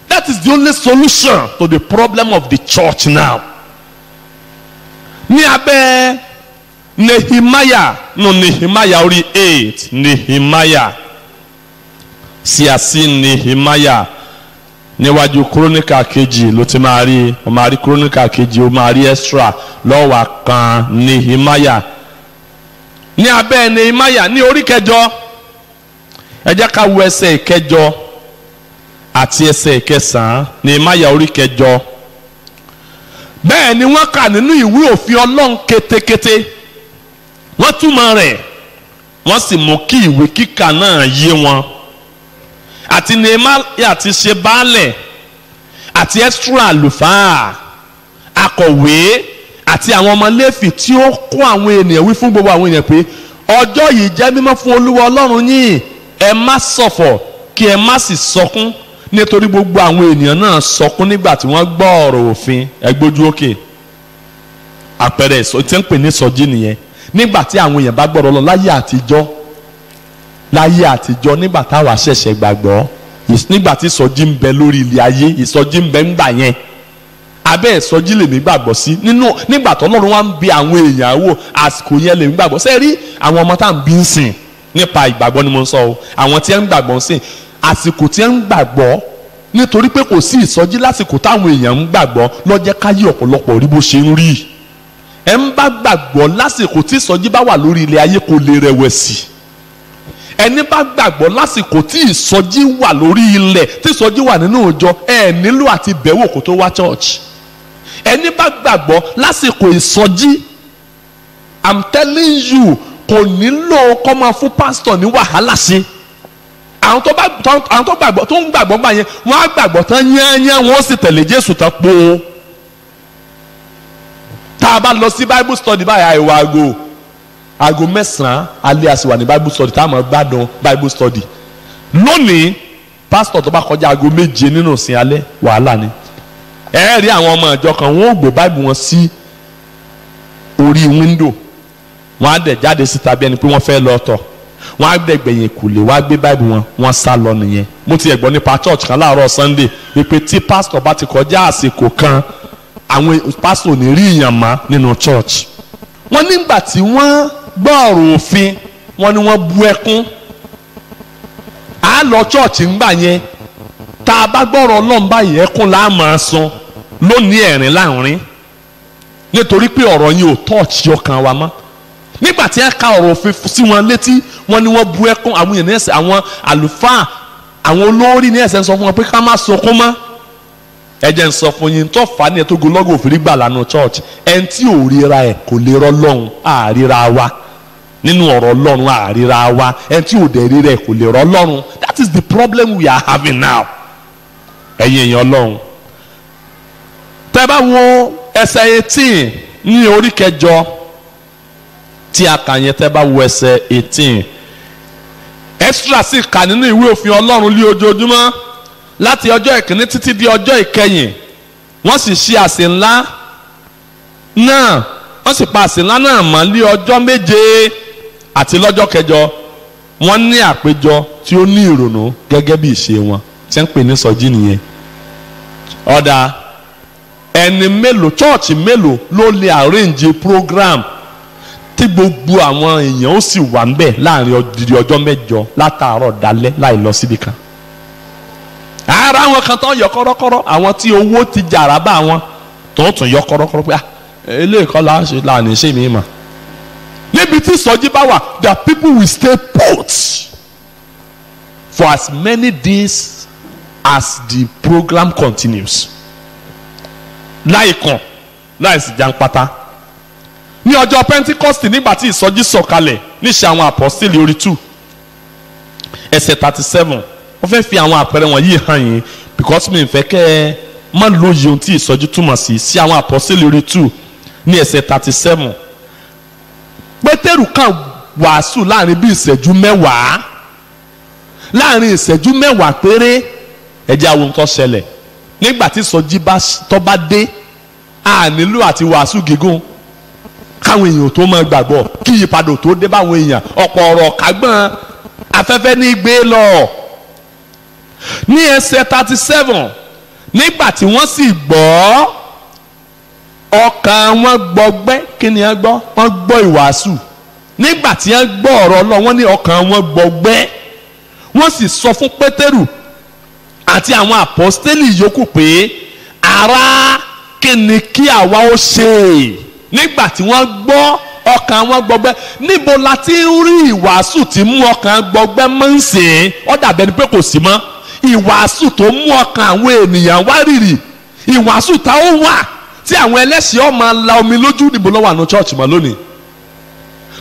That is the only solution to the problem of the church now. ní abẹ́ Nehemiah Nehemiah orí 8 Nehemiah sí àsí Nehemiah níwájú kúrónìkà kejì ló ti máa rí. o máa rí kúrónìkà kejì, o máa rí Ẹ́sírà, lọ́wọ́ kan Nehemiah. ní abẹ́ Nehemiah ní orí 8, ẹ jẹ́ ká wo ẹsẹ̀ 8 àti ẹsẹ̀ 9. Nehemiah orí 8. bẹ́ẹ̀ ni wọ́n kà nínú ìwé òfin Ọlọ́run kétékété, wọ́n túmọ̀ rẹ̀, wọ́n sì mú kí ìwé kíkà náà yé wọn. àti Nehemiah ti ṣe baálẹ̀, àti Ẹ́sírà àlùfáà, akọ̀wé, àti àwọn ọmọ Léfì tí ó kó àwọn ènìyàn wí fún gbogbo àwọn ènìyàn pé ọjọ́ yìí jẹ́ mímọ́ fún Olúwa Ọlọ́run yín. ẹ má ṣọ̀fọ̀ kí ẹ má sì sọkún, nítorí gbogbo àwọn ènìyàn náà sọkún nígbà tí wọ́n gbọ́ ọ̀rọ̀ òfin. ẹ gbójú òkè. àpẹẹrẹ ìsọjí tí ń pè ní ìsọjí nìyẹn. nígbà tí àwọn èèyàn bá gbọ́rọ̀ lọ láyé àtijọ́ nígbà táwa ṣẹ̀ṣẹ̀ gbàgbọ́ nígbà tí ìsọjí ń bẹ lórí ilé ayé ìsọjí ń bẹ ńgbà yẹn abẹ́ ìsọjí lèmi gbàgbọ́ sí nígbà tó Ọlọ́run wá ń bi àwọn èèyàn wò àsìkò yẹn lèmi gbàgbọ́ sẹ́rí àwọn ọmọ tá à ń bí ń sìn nípa ìgbàgbọ́ ni mo ń sọ o àwọn tí ẹ ń gbàgbọ́ ń sìn àsìkò tí ẹ ń gbàgbọ́ nítorí pé kò sí ìsọjí lásìkò táwọn èèyàn ń gbàgbọ́ ló jẹ́ káyé ọ̀pọ̀lọpọ̀ rí bó ṣe ń rí ẹ ń bá gbàgbọ́ lásìkò tí ìsọjí bá wà lórí ilé ayé kò lè rẹ̀wẹ̀sì ẹni bá gbàgbọ́ lásìkò tí ìsọjí wà lórí ilẹ̀ tí ìsọjí wà nínú ìjọ ẹ nílò àti bẹ̀wò kó tó wá church ẹni bá gbàgbọ́ lásìkò ìsọjí I'm telling you kò nílò kó máa fún pásítọ̀ ní wàhálà sí àwọn tó gbàgbọ́ tó ń gbàgbọ́ gbà yẹn wọ́n á gbàgbọ́ tán yányán wọ́n sì tẹ̀lé Jésù tán po tá a bá lọ sí Bible study báyà ìwà aago 9 alẹ́ àsìwà ní Bible study tá a máa gbádùn Bible study lónìí pásítọ̀ tó bá kọjá aago 7 nínú ìsìn alẹ́ wàhálà ni ẹ rí àwọn ọmọ ìjọ kan wọ́n ò gbé Bible wọn sí orí window wọ́n á dẹ̀ jáde síta bí ẹni pé wọ́n fẹ́ lọ tọ̀ wọ́n á gbẹ̀gbẹ̀yìn kùlé wọ́n á gbé Bible wọn wọ́n sá lọ nìyẹn mo ti gbọ́ nípa church kan láàárọ̀ Sunday wípé tí pásítọ̀ bá ti kọjá àsìkò kan àwọn pásítọ̀ ò ní rí ìyàn mọ́ nínú church wọ́n nígbà tí wọ́n gbọ́ ọ̀rọ̀ òfin wọ́n ní wọ́n bú ẹkún á lọ church ńgbà yẹn tá a bá gbọ́rọ̀ Ọlọ́run báyìí ẹkún là á máa sun lónìí ẹ̀rín láàrin nítorí pé ọ̀rọ̀ yẹn ò touch ọkàn wa mọ́ nígbà tí ẹ ka ọ̀rọ̀ òfin sí wọn létí wọ́n ní wọ́n bú ẹkún àwọn èèyàn ní ẹsẹ̀ àwọn àlùfáà àwọn olórí ní ẹsẹ̀ ń sọ fún wọn pé ká má sọkún mọ́ ẹ jẹ́ ń sọ fún yín tó fà á ní ẹ̀ tó golọ́gọ̀ òfin gbà lánàá church ẹni tí ò ríra ẹ̀ kò lè rọ́ lọ́hùn àríra wa nínú ọ̀rọ̀ Ọlọ́run àríra wa ẹni tí ò dẹ̀ ríra ẹ̀ kò lè rọ́ lọ́run that is the problem we are having now ẹ̀yin èèyàn Ọlọ́run tẹ́ bá wo ẹsẹ̀ 18 ní orí kẹjọ tí a kà yẹn tẹ́ bá wo ẹsẹ̀ 18 extra sì kà nínú ìwé òfin Ọlọ́run lé ojoojúmọ́ láti ọjọ́ ìkíní títí di ọjọ́ ìkẹyìn wọ́n sì ṣe àsè ńlá náà wọ́n sì pa àsè ńlá náà mọ́ lé ọjọ́ 7 àti lọ́jọ́ kẹjọ wọ́n ní àpéjọ tí ó ní ìrònú gẹ́gẹ́ bí ìṣe wọn tí ń pè ní sọjí nìyẹn ọ̀dà ẹni mélòó chọ́ọ̀chì mélòó ló lè arrange program tí gbogbo àwọn èèyàn ó sì wà ń bẹ̀ láàrin ọjọ́ 7 látàárọ̀ dalẹ́ láì lọ síbi kan ara àwọn kan tó ń yọ kọ́rọ́kọ́rọ́ àwọn tí owó ti jàrá bá wọn tó tún yọ kọ́rọ́kọ́rọ́ pé eléyìí kọ́ láàánú ṣé mi mà níbi tí ìsọjí bá wà the people will stay put for as many days as the program continues láìkàn láìsí jàǹpátá ní ọjọ́ Pentecost nígbà tí ìsọjí sọ̀kalẹ̀ níṣẹ́ àwọn apọ́sítélì orí 2 ẹsẹ̀ 37 wọ́n fẹ́ fi àwọn àpẹẹrẹ wọ̀nyí hàn yín because mi fẹ́ kẹ́ ẹ má lóye ohun tí ìsọjí túmọ̀ sí àwọn apọ́sítélì orí 2 ní ẹsẹ̀ 37 Pétérù kan wàásù láàrin bí ìṣẹ́jú 10 láàrin ìṣẹ́jú 10 péré ẹjẹ́ àwọn tó ṣẹlẹ̀ nígbà tí ìsọjí tó bá dé a nílò àti wàásù gígùn káwọn èèyàn tó máa gbàgbọ́ kí ìyípadà tó dé báwọn èèyàn ọ̀pọ̀ ọ̀rọ̀ kágbọ́n afẹ́fẹ́ ní gbé lọ ní ẹsẹ̀ 37 nígbà tí wọ́n sì gbọ́ ọkàn wọn gbọgbẹ́ kí ni wọ́n gbọ́ wọ́n gbọ́ ìwàásù nígbà tí wọ́n gbọ́ ọ̀rọ̀ Ọlọ́run wọ́n ní ọkàn wọn gbọgbẹ́ wọ́n sì sọ fún Pétérù àti àwọn àpọ́stélì yòókù pé ará kí ni kí àwa ó ṣe nígbà tí wọ́n gbọ́ ọkàn wọn gbọgbẹ́ níbo la ti ń rí ìwàásù tí mú ọkàn gbọgbẹ́ mọ́ ń sìn ó dàbẹ́ ni pé kò sí mọ́ ìwàásù tó mú ọkàn àwọn ènìyàn wá rìrì ìwàásù tá ó wà tí àwọn ẹlẹ́sìn ó máa la omi lójú níbo ló wà ní church mọ́ lónìí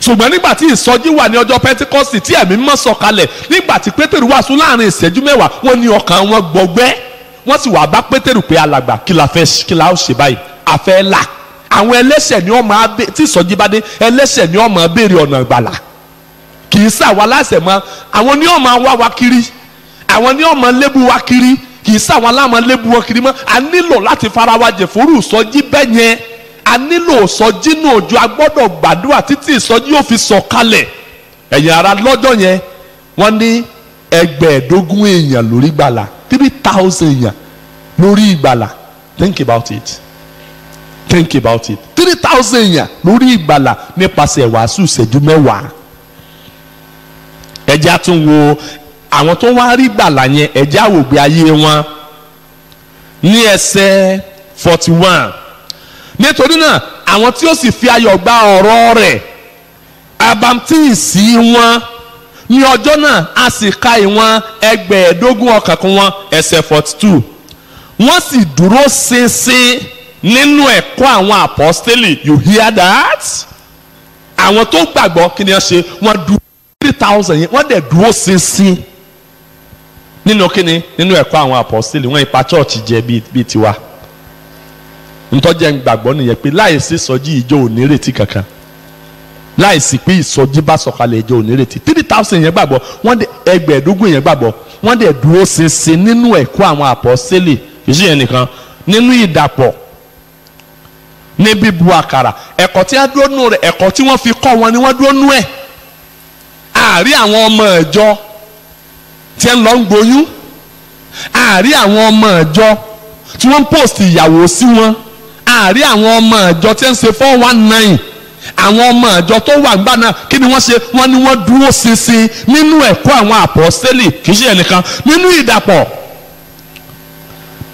ṣùgbọ́n nígbà tí ìsọjí wà ní ọjọ́ Pentecost tí ẹ̀mí mímọ́ sọ̀kalẹ̀ nígbà tí Pétérù wàásù láàrin ìṣẹ́jú 10 wọ́n ní ọkàn wọn gbọgbẹ́ wọ́n sì wá bá Pétérù pé alàgbà kí la ó ṣe báyìí àfẹ́ là àwọn ẹlẹ́sẹ̀ ni wọ́n máa tí ìsọjí bá dé ẹlẹ́sẹ̀ ni wọ́n máa béèrè ọ̀nà ìgbàlà kì í sàwọn aláṣẹ mọ́ àwọn ni wọ́n máa wá wa kiri àwọn ni wọ́n máa lébu wa kiri kì í sàwọn aláàmọ́ lébu wa kiri mọ́ a nílò láti fara wa jẹ fòrú ìsọjí bẹ́ẹ̀ yẹn a nílò ìsọjí ní òjò, a gbọ́dọ̀ gbàdúrà títí ìsọjí yóò fi sọ̀kalẹ̀. ẹ̀yin ará, lọ́jọ́ yẹn wọ́n ní 15,000 èèyàn lórí ìgbàlà, 3,000 èèyàn lórí ìgbàlà. Think about it. Think about it. 3,000 èèyàn lórí ìgbàlà nípasẹ̀ wàásù ìṣẹ́jú 10. ẹ jẹ́ á tún wo àwọn tó wá rí ìgbàlà yẹn, ẹ jẹ́ á wò gbé ayé wọn ní ẹsẹ̀ 41. nítorí náà àwọn tí ó sì fi ayọ̀ gba ọ̀rọ̀ rẹ̀, abamtíìsì wọn ní ọjọ́ náà a sì ka ìwọ̀n 15,000 ọkàn kún wọn. ẹsẹ̀ 42. wọ́n sì dúró ṣinṣin nínú ẹ̀kọ́ àwọn àpọ́stélì. You hear that? àwọn tó gbàgbọ́ kí ni wọ́n ṣe? wọ́n dúró 3,000 yẹn, wọ́n dẹ̀ dúró ṣinṣin nínú kíni? nínú ẹ̀kọ́ àwọn àpọ́stélì. wọ́n ipa chọ́ọ̀chì jẹ bíi tiwa. ntọ́jẹ́ ń gbàgbọ́ nìyẹn pé láìsí ìsọjí ìjọ ò ní retí kankan, láìsí pé ìsọjí bá sọ̀kalẹ̀ ìjọ ò ní retí. 3,000 yẹn gbàgbọ́, wọ́n dẹ̀ 15,000 yẹn gbàgbọ́, wọ́n dẹ̀ dúró ṣinṣin nínú ẹ̀kọ́ àwọn àpọ́stélì. kì í ṣe yẹn nìkan, nínú ìdàpọ̀, ní bíbu àkàrà. ẹ̀kọ́ tí wọ́n dúró nù rẹ̀, ẹ̀kọ́ tí wọ́n fi kọ́ wọn ni wọ́n dúró nù ẹ̀. àárí àwọn ọmọ ìjọ tí ń lọ ń gboyún, àárí àwọn ọmọ ìjọ tí wọ́n ń post ìyàwó sí wọn, àárí àwọn ọmọ ìjọ tí ń ṣe 419. àwọn ọmọ ìjọ tó wà nígbà náà kí ni wọ́n ṣe? wọ́n ní wọ́n dúró ṣinṣin nínú ẹ̀kọ́ àwọn àpọ́stélì. kì í ṣe ẹnìkan, nínú ìdàpọ̀,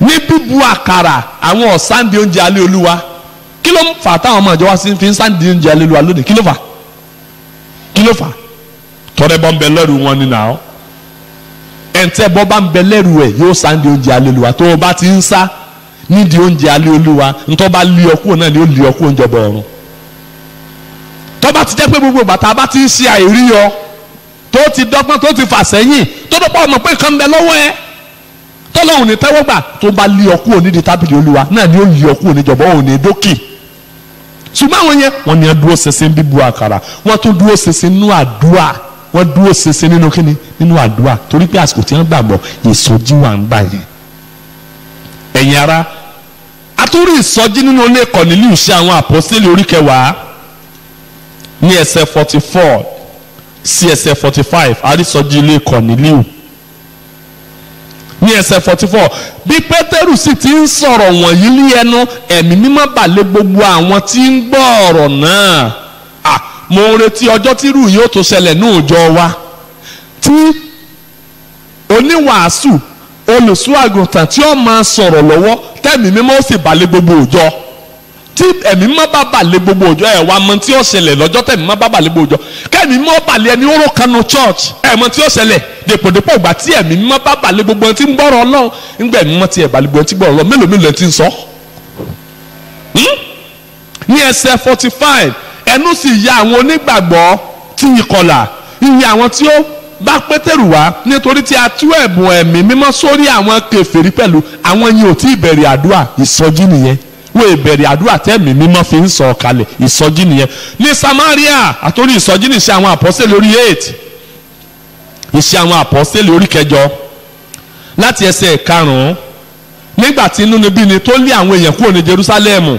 ní bíbu àkàrà. àwọn ọ̀sáǹdì oúnjẹ alẹ́ olúwa. kí ló fà á táwọn ọmọ ìjọ wa fi ń sáǹdì oúnjẹ alẹ́ olúwa lónìí? kí ló fà? kí ló fà? tọ́rẹ́ bọ́ ń bẹ lẹ́rù wọn ni náà. ẹ̀ǹtẹ́ bọ́ bá ń bẹ lẹ́rù ẹ̀ yóò sáǹdì oúnjẹ alẹ́ olúwa. tó o bá ti ń sá nídìí oúnjẹ alẹ́ olúwa, ntọ́ bá lé ọkú náà ni ó lé ọkú oúnjẹ bọ̀ ọ̀run. tó bá ti jẹ́ pé gbogbo bàtà bá ti ń ṣe àìríyọ, tó ti dọ́gbọ́n, tó ti fà sẹ́yìn, tó dọ́pọ̀ ọmọ pé nǹkan ń bẹ lọ́wọ́ ẹ, tọ́lọ́hùn ní tẹ́wọ́ gbà, tó bá lé ọkú onídìí tábìlì olúwa náà ni ó lé ọkú oníjọba òní dókì. ṣùgbọ́n àwọn yẹn wọ́n ní dúró ṣinṣin bíbu àkàrà, wọ́n tún dúró ṣinṣin nínú àdúrà, wọ́n dúró ṣinṣin nínú kíni? nínú àdúrà. torí pé àsìkò tí wọ́n gbàgbọ́ ìsọjí wà ń gbà yẹn. ẹ̀yin ará, àtúrí ìsọjí nínú ilé Kọ̀nílíù ṣe àwọn àpọ́stélì orí 10 ní ẹsẹ̀ 44 sí ẹsẹ̀ 45. àrísọjí ilé Kọ̀nílíù ní ẹsẹ̀ 44. bí Pétérù sì ti ń sọ̀rọ̀ wọ̀nyí ní ẹnu, ẹ̀mí mímọ́ bà lé gbogbo àwọn tí ń gbọ́ ọ̀rọ̀ náà. mo ń retí ọjọ́ tí irú yóò tó ṣẹlẹ̀ ní òòjọ́ wa, tí oníwàásù, olùṣọ́ àgùntàn tí ó máa sọ̀rọ̀ lọ́wọ́, tẹ́mi mímọ́ ó sì bà lé gbogbo òòjọ́. tí ẹ̀mí mímọ́ bá bà lé gbogbo òòjọ́, ẹ̀ wá mọ̀ tí ó ṣẹlẹ̀ lọ́jọ́ tẹ́mi mímọ́ bá bà lé gbogbo òòjọ́. kẹ́mi mímọ́ bà lé ẹni oró kanu church, ẹ̀ mọ̀ tí ó ṣẹlẹ̀ dèpòdèpò ìgbà tí ẹ̀mí mímọ́ bá bà lé gbogbo ẹni tí ń gbọ́rọ̀ Ọlọ́run. ńgbà ẹ̀mí mímọ́ tí ẹ̀ bà lé gbogbo ẹni tí ń gbọ́rọ̀ Ọlọ́run, mélòó mélòó ẹ ti ń sọ. ní ẹsẹ̀ 45, ẹnu sì ya àwọn onígbàgbọ́ tí ìkọlà, iye àwọn tí ó bá Pétérù wá, nítorí tí a tú ẹ̀bùn ẹ̀mí mímọ́ sórí àwọn kèfèrí pẹ̀lú. àwọn yìí ò tí ì bẹ̀rẹ̀ àdúrà, ìsọjí nìyẹn. wọ́n ìbẹ̀rẹ̀ àdúrà tẹ́mi mímọ́ fi ń sọ̀ kalẹ̀, ìsọjí nìyẹn. ní Samaria, àtòrí ìsọjí ní Iṣẹ́ àwọn àpọ́stélì orí 8, Iṣẹ́ àwọn àpọ́stélì orí 9 láti ẹsẹ̀ 5. nígbà tí inúnibíni tó lé àwọn èèyàn kúrò ní Jerusalem,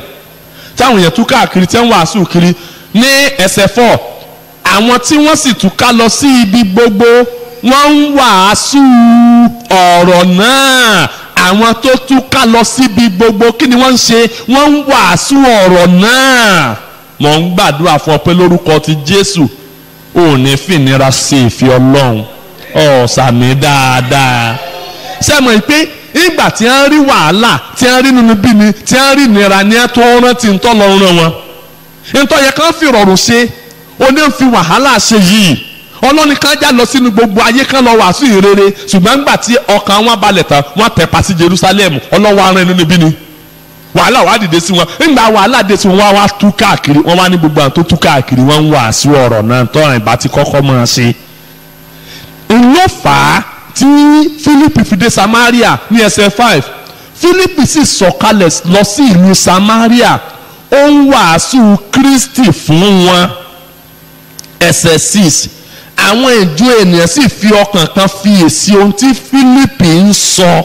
táwọn èèyàn tú káàkiri tí wọ́n wàásù kiri, ní ẹsẹ̀ 4, àwọn tí wọ́n sì túká lọ sí ibi gbogbo, wọ́n ń wàásù ọ̀rọ̀ náà. àwọn tó túká lọ síbi gbogbo, kí ni wọ́n ń ṣe? wọ́n ń wàásù ọ̀rọ̀ náà. mò ń gbàdúrà fún ọ pé lórúkọ ti Jésù ò ní fìnira sí ìfẹ́ Ọlọ́run. sàmì dáadáa. ṣé mọ̀ pé ìgbà tí wọ́n rí wàhálà, tí wọ́n rí inúnibíni, tí wọ́n rí ìnira, ní ẹ̀ tó rántí ń tọ́ lọ́rùn wọn. ntọ́ yẹ kán fi rọrùn ṣe, ó ní ń fi wàhálà ṣe yìí. Ọlọ́ni kan já lọ sínú gbogbo ayé kan lọ wàásù ìrere, ṣùgbọ́n nígbà tí ọkàn wọn balẹ̀ tán, wọ́n tẹ̀pa sí Jerusalem. Ọlọ́wọ́ arán inúnibíni, wàhálà wà dìde sí wọn. nígbà wàhálà dé sí wọn, wọ́n wá tú káàkiri, wọ́n wá ní gbogbo àwọn tó tú káàkiri, wọ́n ń wàásù ọ̀rọ̀ náà tọ́ràn ìbá ti kọ́kọ́ máa ṣe. ìlú fà á tí Fílípì fi dé Samaria ní ẹsẹ̀ 5. Fílípì sì sọ̀kalẹ̀ lọ sí ìlú Samaria, ó ń wàásù Kristi fún wọn. ẹsẹ̀ 6. àwọn ìjọ ènìyàn sì fi ọkàn kan fiyèsí ohun tí Fílípì ń sọ.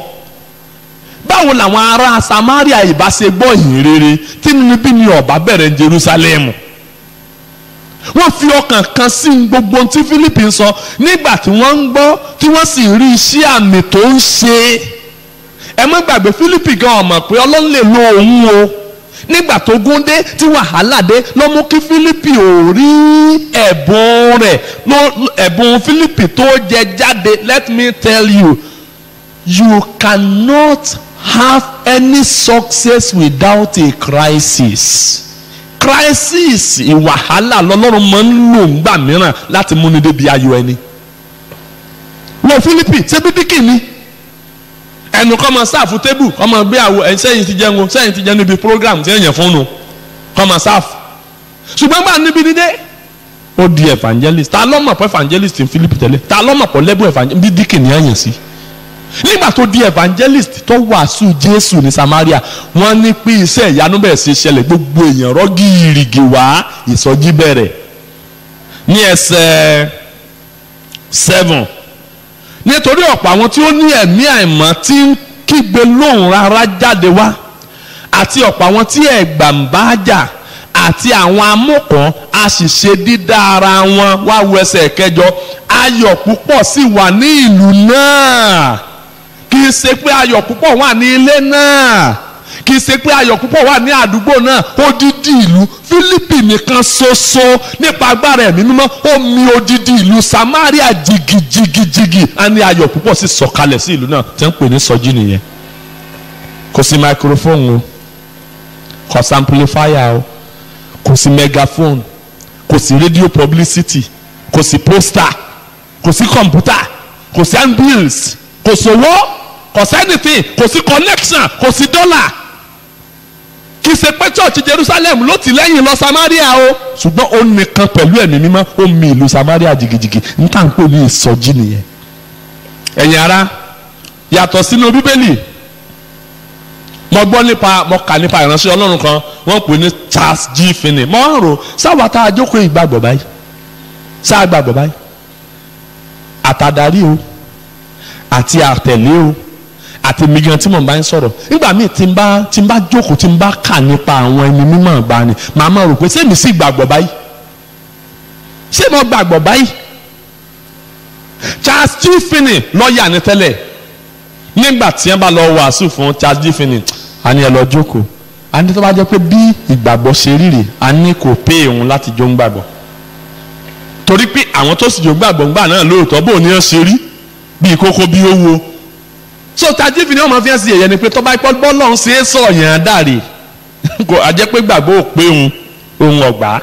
báwo làwọn ará Samaria ìbá ṣe gbọ́ ìhìn rere tí níbí ni ọba bẹ̀rẹ̀ Jerusalem? Wọ́n fi ọkàn kan sí gbogbo ohun tí Fílípì ń sọ nígbà tí wọ́n ń gbọ́ tí wọ́n sì rí iṣẹ́ àmì tó ń ṣe. Ẹ má gbàgbé Fílípì gan mọ̀ pé Ọlọ́run lè lo òun o. Nígbà tó gún dé tí wàhálà dé ló mú kí Fílípì ò rí ẹ̀bùn rẹ̀ ẹ̀bùn Fílípì tó jẹ jáde. Let me tell you, you cannot have any success without a crisis. Crisis ìwàhálà lọ́lọ́run máa ń lò ńgbà mìíràn láti múni débi ayọ̀ ẹni. Wọ́n Fílípì ṣé bí díkì ni ẹnu kọ́ máa sáàfù tébù kọ́ máa gbé àwọ̀ sẹ́yìn ti jẹun sẹ́yìn ti jẹun níbi program tí èèyàn fún un kọ́ máa sáàfù. Ṣùgbọ́n gbà níbi dídé ó di evangelist. Ta ló mọ̀ pé evangelist ní Fílípì tẹ́lẹ̀? Ta ló mọ̀ pé lẹ́bùn evangelist bí díkì ní àyàn sí? Nígbà tó di evangelist tó wàásù Jésù ní Samaria, wọ́n ní pé iṣẹ́ ìyanu bẹ̀rẹ̀ sí ṣẹlẹ̀, gbogbo èèyàn rọ́ gírígì wá, ìsọjí bẹ̀rẹ̀. Ní ẹsẹ̀ 7, nítorí ọ̀pọ̀ àwọn tí ó ní ẹ̀mí àìmọ́ tí ń kígbe lóhùn rárá jáde wá, àti ọ̀pọ̀ àwọn tí ẹ̀gbà ń bá jà, àti àwọn amúkan a sì ṣe dídá ara wọn. Wá wo ẹsẹ̀ 8, ayọ̀ púpọ̀ sì wà ní ìlú náà. Kì í ṣe pé ayọ̀ púpọ̀ wà ní ilé náà, kì í ṣe pé ayọ̀ púpọ̀ wà ní àdúgbò náà. Odidi ìlú Fílípì nìkan ṣoṣo nípa agbára ẹ̀mí mímọ́ ó mì odidi ìlú Samaria jìgìjìgìjìgì. A ní ayọ̀ púpọ̀ sì sọ̀kalẹ̀ sí ìlú náà tí wọ́n ń pè ní sọjí nìyẹn. Kò sí microphone o, kò sí amplifier o, kò sí megaphone, kò sí radio publicity, kò sí poster, kò sí computer, kò sí handbills, kò sówó, kò sí anything, kò sí connection, kò sí dollar. Kì í ṣe pé church Jerusalem ló ti lẹ́yìn lọ Samaria o, ṣùgbọ́n ó nìkan pẹ̀lú ẹ̀mí mímọ́ ó mì ìlú Samaria jìgìjìgì. N tà ń pè ní ìsọjí nìyẹn. Ẹ̀yin ará, yàtọ̀ sínú Bíbélì, mo kà nípa ìránṣẹ́ Ọlọ́run kan, wọ́n pè ní Charles G. Finney. Mo ń rò sáwà tá a jókòó ìgbàgbọ́ báyìí, sáà gbàgbọ́ báyìí, àtàdarí o àti àtẹ̀lé o àti migan tí mo bá ń sọ̀rọ̀ nígbà míì tí n bá jókòó tí n bá kà nípa àwọn ẹni mímọ́ àgbà ni màá máa rò pé ṣé mi sì gbàgbọ́ báyìí, ṣé mo gbàgbọ́ báyìí. Charles G. Finney lọ́ọ̀yà ní tẹ́lẹ̀, nígbà tí wọ́n bá lọ wàásù fún Charles G. Finney, a ní ẹ lọ jókòó, a ní tó bá jẹ́ pé bí ìgbàgbọ́ ṣe rírì, a ní kò pé òun láti jó ń gbàgbọ́, torí pé àwọn tó sì jó gbàgbọ́ ńgbà náà lóòótọ́ bó ní ẹ ṣe rí bí kókó bí ó wo. So Charles G. Finney wọ́n máa fi ẹ̀sìn ẹ̀yẹ ni pé tó bá ipọ́ bọ́ọ̀lù ṣe é sọ yẹn dàrí kò àjẹ́ pé gbàgbọ́ ò pé òun ọ̀gbá.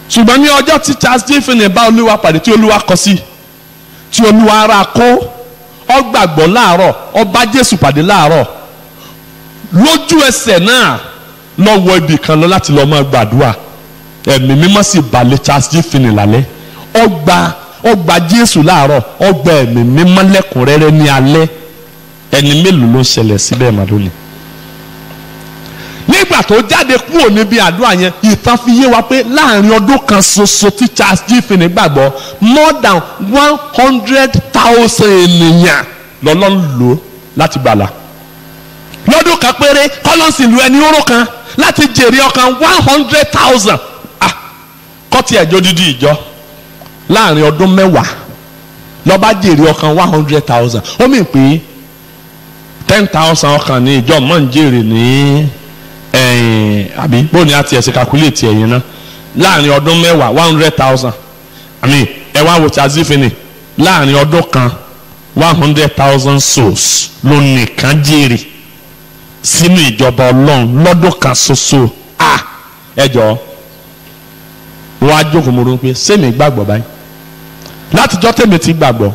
Ṣùgbọ́n ní ọjọ́ tí Charles G. Finney bá Olúwa pàdé, tí Olúwa kọ sí, tí Olúwa ara kó, ó gbàgbọ́ láàárọ̀, ó bá Jésù pàdé láàárọ̀, lójú ẹsẹ̀ náà lọ wọ ibì kan lọ láti lọ máa gbàdúrà. Ẹ̀mí mímọ́ sì balẹ̀ Charles G. Finney lálẹ́. Ó gba Jésù láàárọ̀, ó gba ẹ̀mí mímọ́ lẹ́kùnrẹ́rẹ́ ní alẹ́. Ẹni mélòó ló ń ṣẹlẹ̀ síbẹ̀ màdúlẹ̀? Nígbà tó jáde kúrò níbi àdúrà yẹn, ìtàn fi yé wa pé láàrin ọdún kan ṣoṣo tí Charles G. Finney gbàgbọ́, more than 100,000 ènìyàn lọ́lọ́ ń lò láti gbàlà. Lọ́dún kan péré kọ́lọ́sì lu ẹni oró kan láti jèrè ọkàn 100,000. Kọ́tì ẹ̀jọ́ dídí ìjọ láàrin ọdún 10 lọ́ba jèrè ọkàn 100,000. Ó mì pé 10,000 ọkàn ní ìjọ mọ̀ ń jèrè ní àbí bóni àti ẹ̀sìn calculate ẹ̀yìn náà láàrin ọdún 10 100,000. àmì ẹ wá wo Charles G. Finney láàrin ọdún kan 100,000 souls ló nìkan jèrè sínú ìjọba Ọlọ́run lọ́dún kan ṣoṣo. Ẹ jọ̀ọ́ wọ́n á jókòó mo rò pé sẹ́mi gbàgbọ́ báyìí látijọ́ tèmi ti gbàgbọ́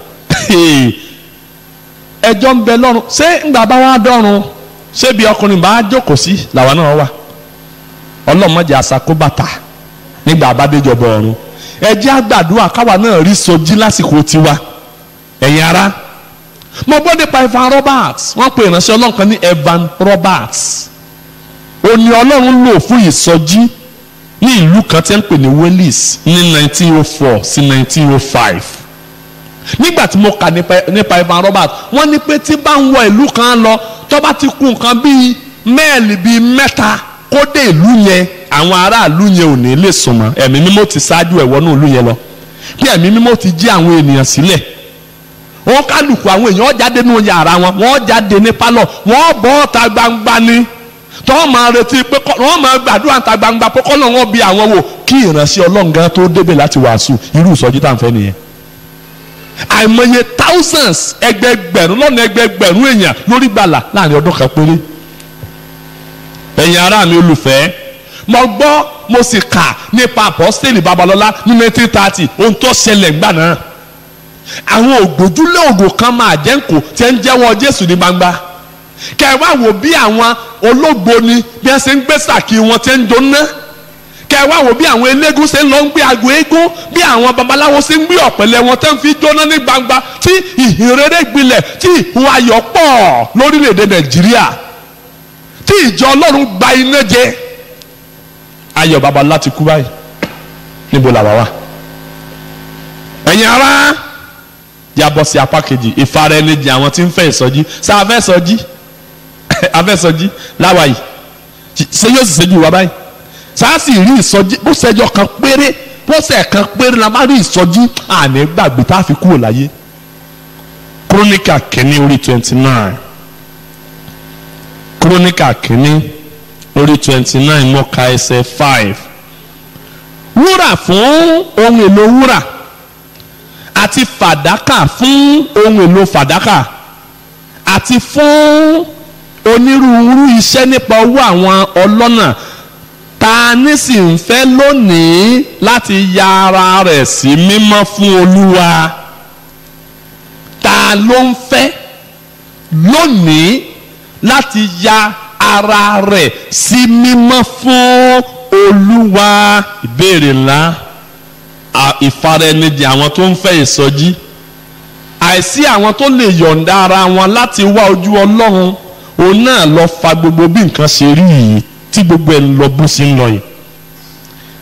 ẹjọ́ ń bẹ lọ́run. Ṣé ńgbà bá wá dọ́run ṣé bí ọkùnrin bá jókòó sí làwa náà wà? Ọlọ́mọdé àṣàkó bàtà nígbà àbádéjọba ọ̀run. Ẹ jẹ́ àgbàdua káwa náà rí sọjí lásìkò tiwa. Ẹ̀yin ará, mo gbọ́ nípa Evan Roberts. Wọ́n pe ìránṣẹ́ Ọlọ́run kan ní Evan Roberts. Ó ní Ọlọ́run lò fún ìsọjí ní ìlú kan tí ń pè ní Wales ní 1904 sí 1905. Nígbà tí mo kà nípa Evan Roberts, wọ́n ní pé tí bá ń wọ ìlú kan lọ tó bá ti kú nǹkan bíi mẹ́ẹ̀lì bíi mẹ́ta kó dé ìlú yẹn àwọn aráàlú yẹn ò ní lè sùn mọ́. ẹ̀mí mímọ́ ti ṣáájú ẹ̀ wọnú ìlú yẹn lọ bí ẹ̀mí mímọ́ ti jí àwọn ènìyàn sílẹ̀. wọ́n kálukú àwọn èèyàn jáde nínú yàrá wọn, wọ́n jáde ní pálọ̀, wọ́n bọ́ ta gbangba ni tọ́ máa retí pé wọ́n máa gbàdúrà ta gbangba pé kọ́ lọ́wọ́ bí àwọn wò kí ìránṣẹ́ Ọlọ́run gan tó débẹ̀ láti wàásù. irú ìsọjí tá à ń fẹ́ nìyẹn. àìmọye thousands ẹgbẹgbẹ̀rún lọ́nà ẹgbẹgbẹ̀rún èèyàn lórí gbàlà láàrin ọdún kan péré. ẹ̀yin ará mi olùfẹ́, mo gbọ́ mo sì kà nípa apọ́sítélì Babalọ́lá ní 1930 ohun tó ṣẹlẹ̀ ńgbà náà. àwọn ògbójúlé ògò kan máa jẹ́ǹkó tí ń jẹ́wọ́ Jésù ní gbangba. kẹwàá wò bí àwọn ológboni bí wọ́n ṣe ń gbé sàkí wọn tí ń jóná. kẹwàá wò bí àwọn eléégún ṣe ń lọ ń gbé aago eégún, bí àwọn babaláwo ṣe ń gbé ọ̀pẹ̀lẹ̀ wọn tẹ́ ń fi jóná ní gbangba, tí ìhìnrere gbilẹ̀, tí ìhùn ayọ̀ pọ̀ lórílẹ̀‐èdè Nàìjíríà, tí ìjọ Ọlọ́run gba iná jẹ. Ayọ̀ Babalọ́lá ti kú báyìí, níbo làwa wà? ẹ̀yin ará, yàbọ̀ sí apá kejì, ìfaraẹnijì àwọn tí ń fẹ́ ìsọjí. sá a fẹ́ sọjí afẹ́sọjí láwa yìí ṣé yóò sì ṣẹ́jú wa báyìí? sáà sì rí ìsọjí bó ṣẹjọ kan péré, bó ṣẹ kan péré la máa rí ìsọjí àní gbàgbé tá a fi kúrò láyé. Kíróníkà kìíní orí 29, Kíróníkà kìíní orí 29 mọ́ka ẹsẹ̀ 5. wúrà fún ohun èlò wúrà àti fàdákà fún ohun èlò fàdákà àti fún onírúurú iṣẹ́ nípa owó àwọn ọlọ́nà, ta ní sì ń fẹ́ lónìí láti ya ara rẹ̀ sí mímọ́ fún Olúwa? ta ló ń fẹ́ lónìí láti ya ara rẹ̀ sí mímọ́ fún Olúwa? ìbéèrè ńlá. ìfaraẹnijì àwọn tó ń fẹ́ ìsọjí, àìsí àwọn tó lè yọ̀ǹda ara wọn láti wá ojú Ọlọ́run, òun náà lọ fa gbogbo bí nǹkan ṣe rí yìí tí gbogbo ẹ̀ ń lọ bó ṣe ń lọ yìí.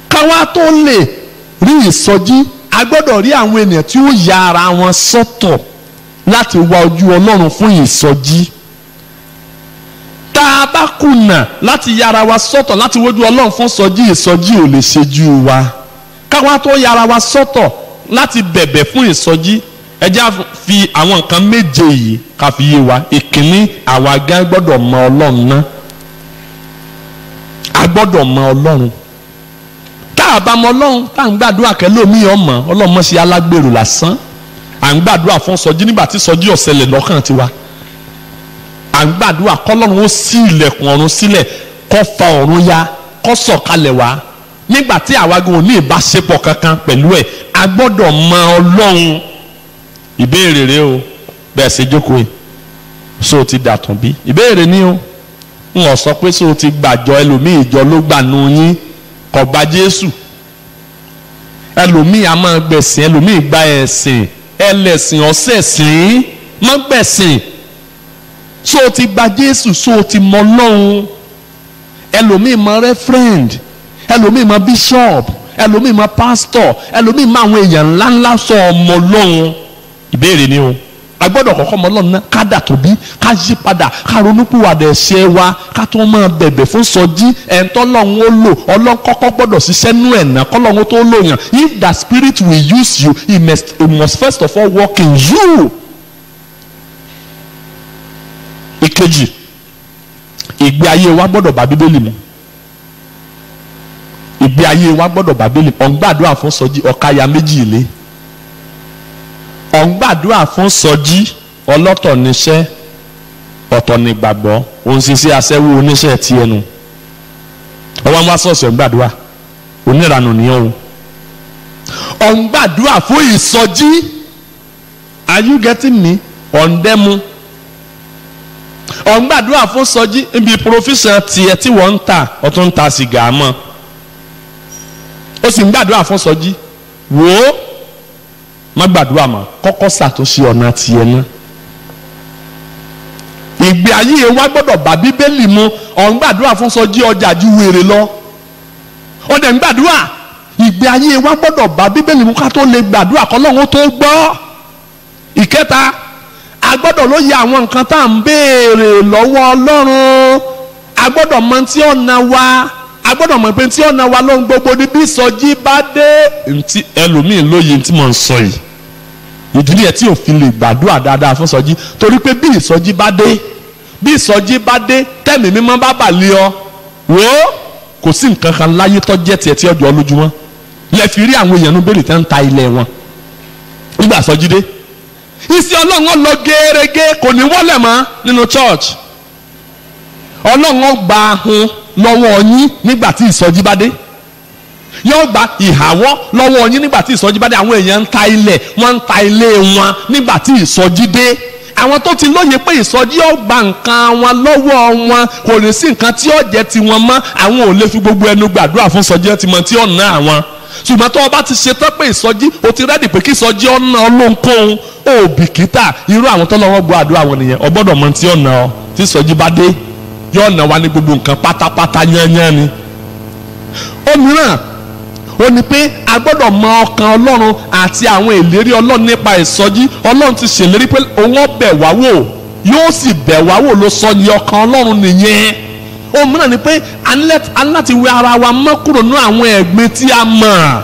káwa tó lè rí ìsọjí, a gbọ́dọ̀ rí àwọn ènìyàn tí ó ya ara wọn sọ́tọ̀ láti wá ojú Ọlọ́run fún ìsọjí. tá a bá kùnà láti ya ara wa sọ́tọ̀ láti wójú Ọlọ́run fún ìsọjí ò lè ṣejú wa. káwa tó ya ara wa sọ́tọ̀ láti bẹ̀bẹ̀ fún ìsọjí, ẹ já fi àwọn nǹkan méje yìí ká fi yé wa. ìkíní, àwa gan gbọ́dọ̀ mọ Ọlọ́run ná. a gbọ́dọ̀ mọ Ọlọ́run. tá a bá mọ Ọlọ́run, tá à ń gbàdúrà kẹlòmíì ọmọ Ọlọ́run mọ̀ sí alágbèrò lásán. à ń gbàdúrà fún sọjí nígbà tí sọjí ọ̀sẹ̀lẹ̀ lọ́kàn tiwa. à ń gbàdúrà kọ́lọ́run ó ṣí ilẹ̀kùn ọ̀run sílẹ̀, kó fa ọ̀run ya, kó sọ̀kalẹ̀ wá. nígbà tí àwa gan ò ní ìbáṣepọ̀ kankan pẹ̀lú ẹ̀, a gbọ́dọ̀ mọ Ọlọ́run. ìbéèrè rẹ o, bẹ́ẹ̀ ṣe jókòó yìí, so ti dàtún bí? ìbéèrè ni o. n ò sọ pé so ti gbàjọ, ẹlòmíì ìjọ ló gbà nù yín, kò gba Jésù. ẹlòmíì a máa gbẹ̀sìn, ẹlòmíì gba ẹ̀sìn, ẹlẹ́sìn ọ̀sẹ̀sìn má gbẹ̀sìn. so ti gba Jésù, so ti mọ Ọlọ́run. ẹlòmíì mọ referend, ẹlòmíì mọ bishop, ẹlòmíì mọ pastor, ẹlòmíì mọ àwọn èèyàn ńláńlá sọ ọmọ Ọlọ́run. ìbéèrè ni o, a gbọ́dọ̀ kọ́kọ́ mọ Ọlọ́run náà, ká dà tó bí, ká yí padà, ká ronúpìwàdà ẹ̀ṣẹ̀ wa, ká tó máa bẹ̀bẹ̀ fún sọjí. ẹ̀ńtọ́ Ọlọ́run ó lò, Ọlọ́run kọ́kọ́ gbọ́dọ̀ ṣiṣẹ́ nú ẹ̀ náà kọ́lọ́run tó lò yàn. if the spirit will use you, he must first of all work in you. ìkejì, ìgbé ayé wa gbọ́dọ̀ bá Bíbélì mu. ìgbé ayé wa gbọ́dọ̀ bá Bíbélì. ọ̀ngbàdúrà fún sọjí, ọ̀kaya méjì ilé. ọ̀ngbàdúrà fún sọjí, ọlọ́tọ̀ níṣẹ́, ọ̀tọ̀ ní gbàgbọ́. òǹṣiṣẹ́ aṣẹ́wó oníṣẹ́ ti ẹnu. ọwọ́ wá sọ̀ọ̀sì ọ̀ngbàdúrà, oníranù nìyẹn o. ọ̀ngbàdúrà fún ìsọjí, are you getting me? ọ̀ndẹ́mu. ọ̀ngbàdúrà fún sọjí, ibi profession tiẹ̀ tí wọ́n ń ta, ọ̀tún ń ta sìgá mọ́. ó sì ń gbàdúrà fún sọjí, wò ó má gbàdúrà mọ́, kọ́kọ́ ṣàtúnṣe ọ̀nà tiẹ̀ náà. ìgbé ayé wa gbọ́dọ̀ bá Bíbélì mu. ọ̀n gbàdúrà fún sọjí ọjà ju wèrè lọ. ọ̀dẹ̀ ń gbàdúrà, ìgbé ayé wa gbọ́dọ̀ bá Bíbélì mu ká tó lè gbàdúrà kọ́lọ́run tó gbọ́. ìkẹta, a a gbọ́dọ̀ lóye àwọn nǹkan tá à ń béèrè lọ́wọ́ Ọlọ́run. A gbọ́dọ̀ mọ tí ọ̀nà wa, a gbọ́dọ̀ mọ̀ pé tí ọ̀nà wa lóhun gbogbo ni bí ìsọjí bá dé. Ntí ẹlòmíín lóye tí mò ń sọ yìí, ìdílé ẹ̀ tí ò fi lè gbàdúrà dáadáa fún ìsọjí, torí pé bí ìsọjí bá dé, bí ìsọjí bá dé tẹ̀mí mímọ́ bá bà lé ọ, wò ó kò sí nǹkan kan láyé tó jẹ́ tiẹ̀ tí ọjọ́ lójúmọ́. Lẹ fi rí àwọn èèyàn béèrè tẹ́ ń ta ilẹ̀ wọn nígbà ìsọjí dé. Iṣẹ́ Ọlọ́run lọ gẹ́rẹ́gẹ́, kò ní wọlé mọ́ nínú church. Ọlọ́run gba ahun lọ́wọ́ yín nígbà tí ìsọjí bá dé. Yóò gba ìhàwọ́ lọ́wọ́ yín nígbà tí ìsọjí bá dé. Àwọn èèyàn ń ta ilẹ̀, wọ́n ń ta ilé wọn nígbà tí ìsọjí dé. Àwọn tó ti lóye pé ìsọjí yóò gba nǹkan wọn lọ́wọ́ wọn, kò ní sí nǹkan tí yóò jẹ́ tiwọn mọ́. Àwọn ò lè fi gbogbo ẹnu gbàdúrà fún ìsọjí tí mo ti ọ̀nà àwọn. Ṣùgbọ́n tó o bá ti ṣe tán pé ìsọjí, o ti rẹ́dì pé kí ìsọjí ọ̀nà olóńkóhun, ó bìkítà. Irú àwọn tó lọ́wọ́ gbọ́ àdúrà wọn nìyẹn. O gbọ́dọ̀ mọ tí ọ̀nà ọ tí ìsọjí bá dé, yóò nà wá ní gbogbo nǹkan pátápátá yányán ni. Òmíràn ó ní pé a gbọ́dọ̀ mọ ọkàn Ọlọ́run àti àwọn ìlérí Ọlọ́run nípa ìsọjí. Ọlọ́run ti ṣèlérí pé òun ó bẹ̀ wá wò, yóò sì bẹ̀ wá wò, ló sọ ní ọkàn Ọlọ́run nìyẹn. Òmíràn ni pé a ní láti wẹ ara wa mọ́ kúrò ní àwọn ẹ̀gbin tí a mọ̀.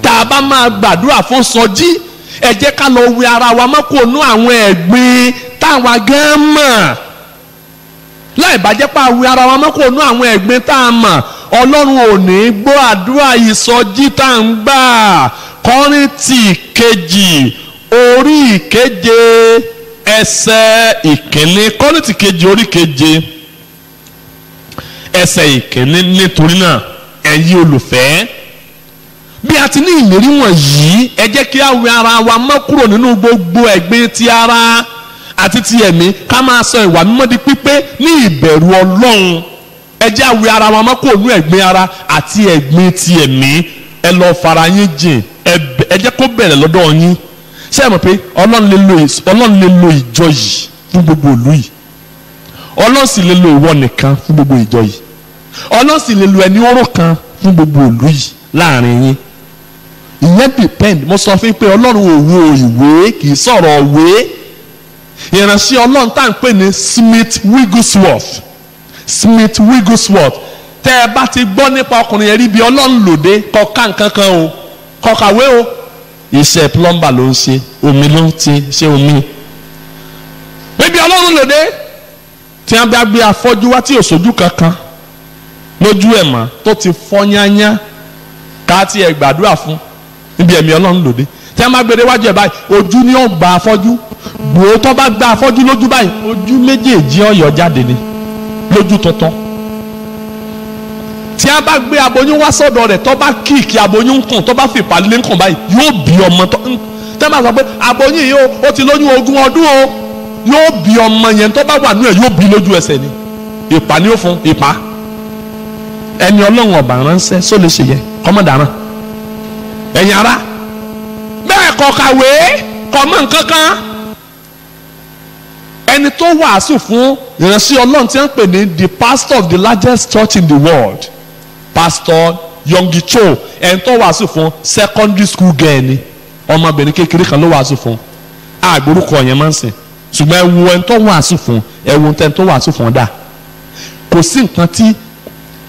Tá a bá máa gbàdúrà fún ìsọjí, ẹ jẹ́ ká lọ wẹ ara wa mọ́ kúrò ní àwọn ẹ̀gbin táwa gan mọ̀. Láì bá jẹ́ pé a wẹ ara wa mọ́ kúrò ní àwọn ẹ̀gbin tá a mọ̀, Ọlọ́run ò ní gbọ́ àdúrà ìsọjí tá à ń gbà. Kọ́ríńtì kejì orí ìkeje ẹsẹ̀ ìkíní. Kọ́ríńtì kejì orí keje ẹsẹ̀ ìkíní. Nítorí náà ẹ̀yin olùfẹ́, bí a ti ní ìlérí wọ̀nyí, ẹ jẹ́ kí a wẹ ara wa mọ́ kúrò nínú gbogbo ẹ̀gbin ti ara àti ti ẹ̀mí, ká máa sọ ìwà mímọ́ di pípé ní ìbẹ̀rù Ọlọ́run. Ẹ jẹ́ a wẹ ara wa mọ́ kúrò nínú ẹ̀gbin ara àti ẹ̀gbin ti ẹ̀mí. Ẹ lọ fara yín jìn, ẹ jẹ́ kó bẹ̀rẹ̀ lọ́dọ̀ yín. Ṣé ẹ mọ̀ pé Ọlọ́run lè lo ìjọ yìí fún gbogbo ìlú yìí? Ọlọ́run sì lè lo ìwọ nìkan fún gbogbo ìjọ yìí. Ọlọ́run sì lè lo ẹni oró kan fún gbogbo ìlú yìí láàrin yín. Ìyẹn depend. Mo sọ fún yín pé Ọlọ́run ò wo ìwé, kì í sọ̀rọ̀ ìwé. Ìránṣẹ́ Ọlọ́run tá à ń pè ní Smith Wigglesworth. Smith Wigglesworth. Tẹ́ ẹ bá ti gbọ́ nípa ọkùnrin yẹn rí bí Ọlọ́run lòdì, kọ ká nǹkan kan o, kọ kàwé o. Iṣẹ́ plumber ló ń ṣe, omi ló ń ti ṣe omi. Bíbí Ọlọ́run lòdì, tí wọ́n bá gbé afọ́jú wá tí ò sójú kankan lójú ẹ̀ mọ́, tó ti fọ́ yányá, ká tí ẹ gbàdúrà fún níbi ẹ̀mí Ọlọ́run lòdì. Tí wọ́n bá gbé déwájú ẹ̀ báyìí, ojú ni ó gba afọ́jú. Gbòótọ́ bá gba afọ́jú lójú báyìí, ojú méjèèjì ọ̀yọ́ jáde ni lójú tuntun. Tí a bá gbé aboyún wá sọ́dọ̀ rẹ̀, tó bá kíìkì aboyún ń kùn, tó bá fi ìpàlẹ́ ń kùn báyìí, yóò bí ọmọ tó. Tẹ́ bá sọ pé aboyún yìí ó ti lóyún 20 ọdún o, yóò bí ọmọ yẹn tó bá wà nínú ẹ̀, yóò bí lójú ẹsẹ̀ ni. Ìpà ni ó fún ìpà. Ẹni Ọlọ́run ọ̀bà ránṣẹ́ só lè ṣe yẹ kọ́mọ̀dáràn. Ẹ̀yin ará, bẹ́ẹ̀ kọ́ kàwé kọ́ mọ̀ nǹkan kan. Ẹni tó wàásù fún ìránṣẹ́ Ọlọ́run tí wọ́n pè ní the pastor of the largest church in the world, Pastor Yonggi Cho, ẹni tó wàásù fún secondary school girl ni, ọmọbìnrin kékeré kan ló wàásù fún. Àgbórúkọ yẹn máa ń sìn, ṣùgbọ́n ẹ wo ẹni tó wàásù fún, ẹ wo ẹni tó wàásù fún dà. Kò sí nǹkan tí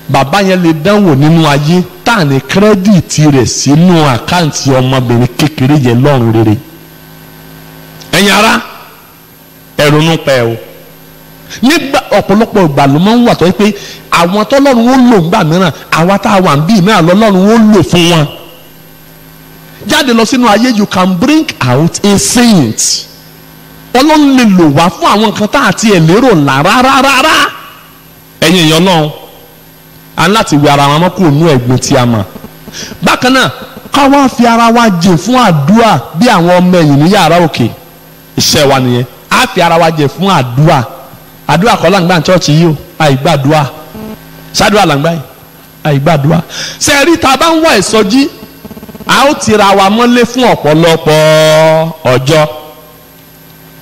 bàbá yẹn lè dánwò nínú ayé tá à ní kírẹ́dìtì rẹ̀ sínú àkáǹtì ọmọbìnrin kékeré yẹn lọ́rùn rere. Ẹ̀yin ará, ẹ̀rùnú pẹ́ o. Nígbà ọ̀pọ̀lọpọ̀ ìgbà ló máa ń wà tó yẹ pé àwọn tọ́lọ́run ó lò ńgbà mìíràn, àwa tá a wà ń bí mìíràn lọ́lọ́run ó lò fún wọn. Jáde lọ sínú ayé, you can bring out a saint. Ọlọ́run lè lò wá fún àwọn nǹkan tá àti ẹ̀ lérò là rárá. Ẹ̀yin èèyàn náà, a ní láti wẹ ara wa mọ́ kúrò nínú ẹ̀gbin tí a mọ̀. Bákan náà, ká wá fi ara wa jìn fún àdúrà bí àwọn ọmọ ẹ̀yìn ní yàrá òkè. Iṣẹ́ wa nìyẹn. A fi ara wa jìn fún àdúrà. Àdúrà kọ́ là ń gbà ní chọ́ọ̀chì yìí o, àìgbàdúrà. Ṣàdúrà là ń gbà yìí, àìgbàdúrà. Ṣé ẹ rí ta bá ń wá ìsọjí, a ó ti ra wa mọ́lé fún ọ̀pọ̀lọpọ̀ ọjọ́.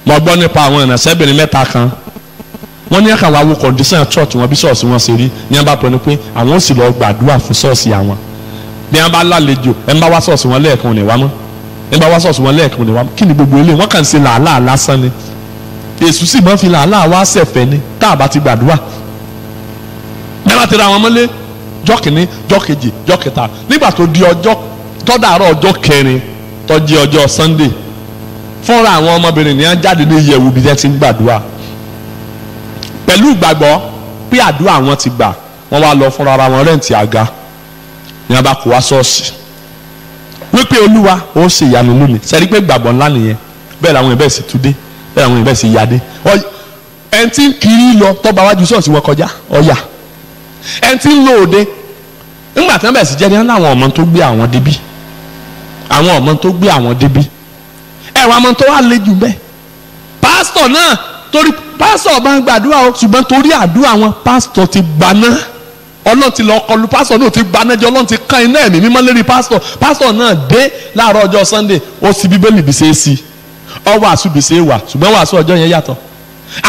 Mo gbọ́ nípa àwọn ìrìnàṣẹ́bìnrin mẹ́ta kan. Wọ́n ní ẹ̀ka wa wo condition church wọn bí ṣọ́ọ̀ṣì wọn ṣe rí, ní wọ́n bá pẹ̀lú pé àwọn ò sì lọ gbàdúrà fún ṣọ́ọ̀ṣì àwọn. Bí wọ́n bá lálejò, ẹ̀ ń bá wá ṣọ́ọ̀ṣì wọn lẹ́ẹ̀kan ò ní wá mọ́. nígbà wá ṣọ́ọ̀ṣì wọn lẹ́ẹ̀kan ni wá kí ni gbogbo ilé wọn kàn ń ṣe làálàá lásán ni èṣù sì máa ń fi làálàá wá ṣẹ̀fẹ̀ ni tá a bá ti gbàdúrà nígbà tí ra wọn mọ́lé jọ́ kìíní jọ́ kejì jọ́ kẹta nígbà tó di ọjọ́ tọ́dàárọ̀ ọjọ́ kẹrin tó jẹ́ ọjọ́ Sunday fúnra àwọn ọmọbìnrin ní á jáde ní ìyẹ̀wù bí wọ́n ti ń gbàdúrà pẹ̀lú ìgbàgbọ́ pé àdúrà wọn ti gbà wọ́n wá lọ fúnra ara wọn rẹ́ǹtì àga ní a bá kó wá ṣọ́ọ̀ṣì wípé olúwa ó ṣe ìyanu lónìí sẹ́ni pé gbàgbọ́ ńlá nìyẹn bẹ́ẹ̀ làwọn ìbẹ̀ sì túdé bẹ́ẹ̀ làwọn ìbẹ̀ sì yáde ẹni tí ń kiri lọ tọ́ba wájú ṣọ́ọ̀ṣì wọn kọjá ọ̀yà ẹni tí ń lọ òde ńgbà tí wọ́n bẹ̀ sí jẹ́ ní àwọn ọmọ tó gbé àwọn débí àwọn ọmọ tó gbé àwọn débí ẹ̀wọ̀n ọmọ tó wà lé jù bẹ́ẹ̀ pásítọ̀ náà torí pásítọ̀ bá ń gbàdúrà o ṣùgbọ́n torí àdúrà wọn pásítọ̀ ti gbaná ọlọ́run ti lọ kọlu pásítọ̀ náà ti gbaná jẹ ọlọ́run ti kán iná ẹ̀mí mímọ́ lérí pásítọ̀ náà dé láàárọ̀ ọjọ́ Sunday ó sì bíbélì bí ṣe é sí ọ wàásù bí ṣe é wà ṣùgbọ́n wàásù ọjọ́ yẹn yàtọ̀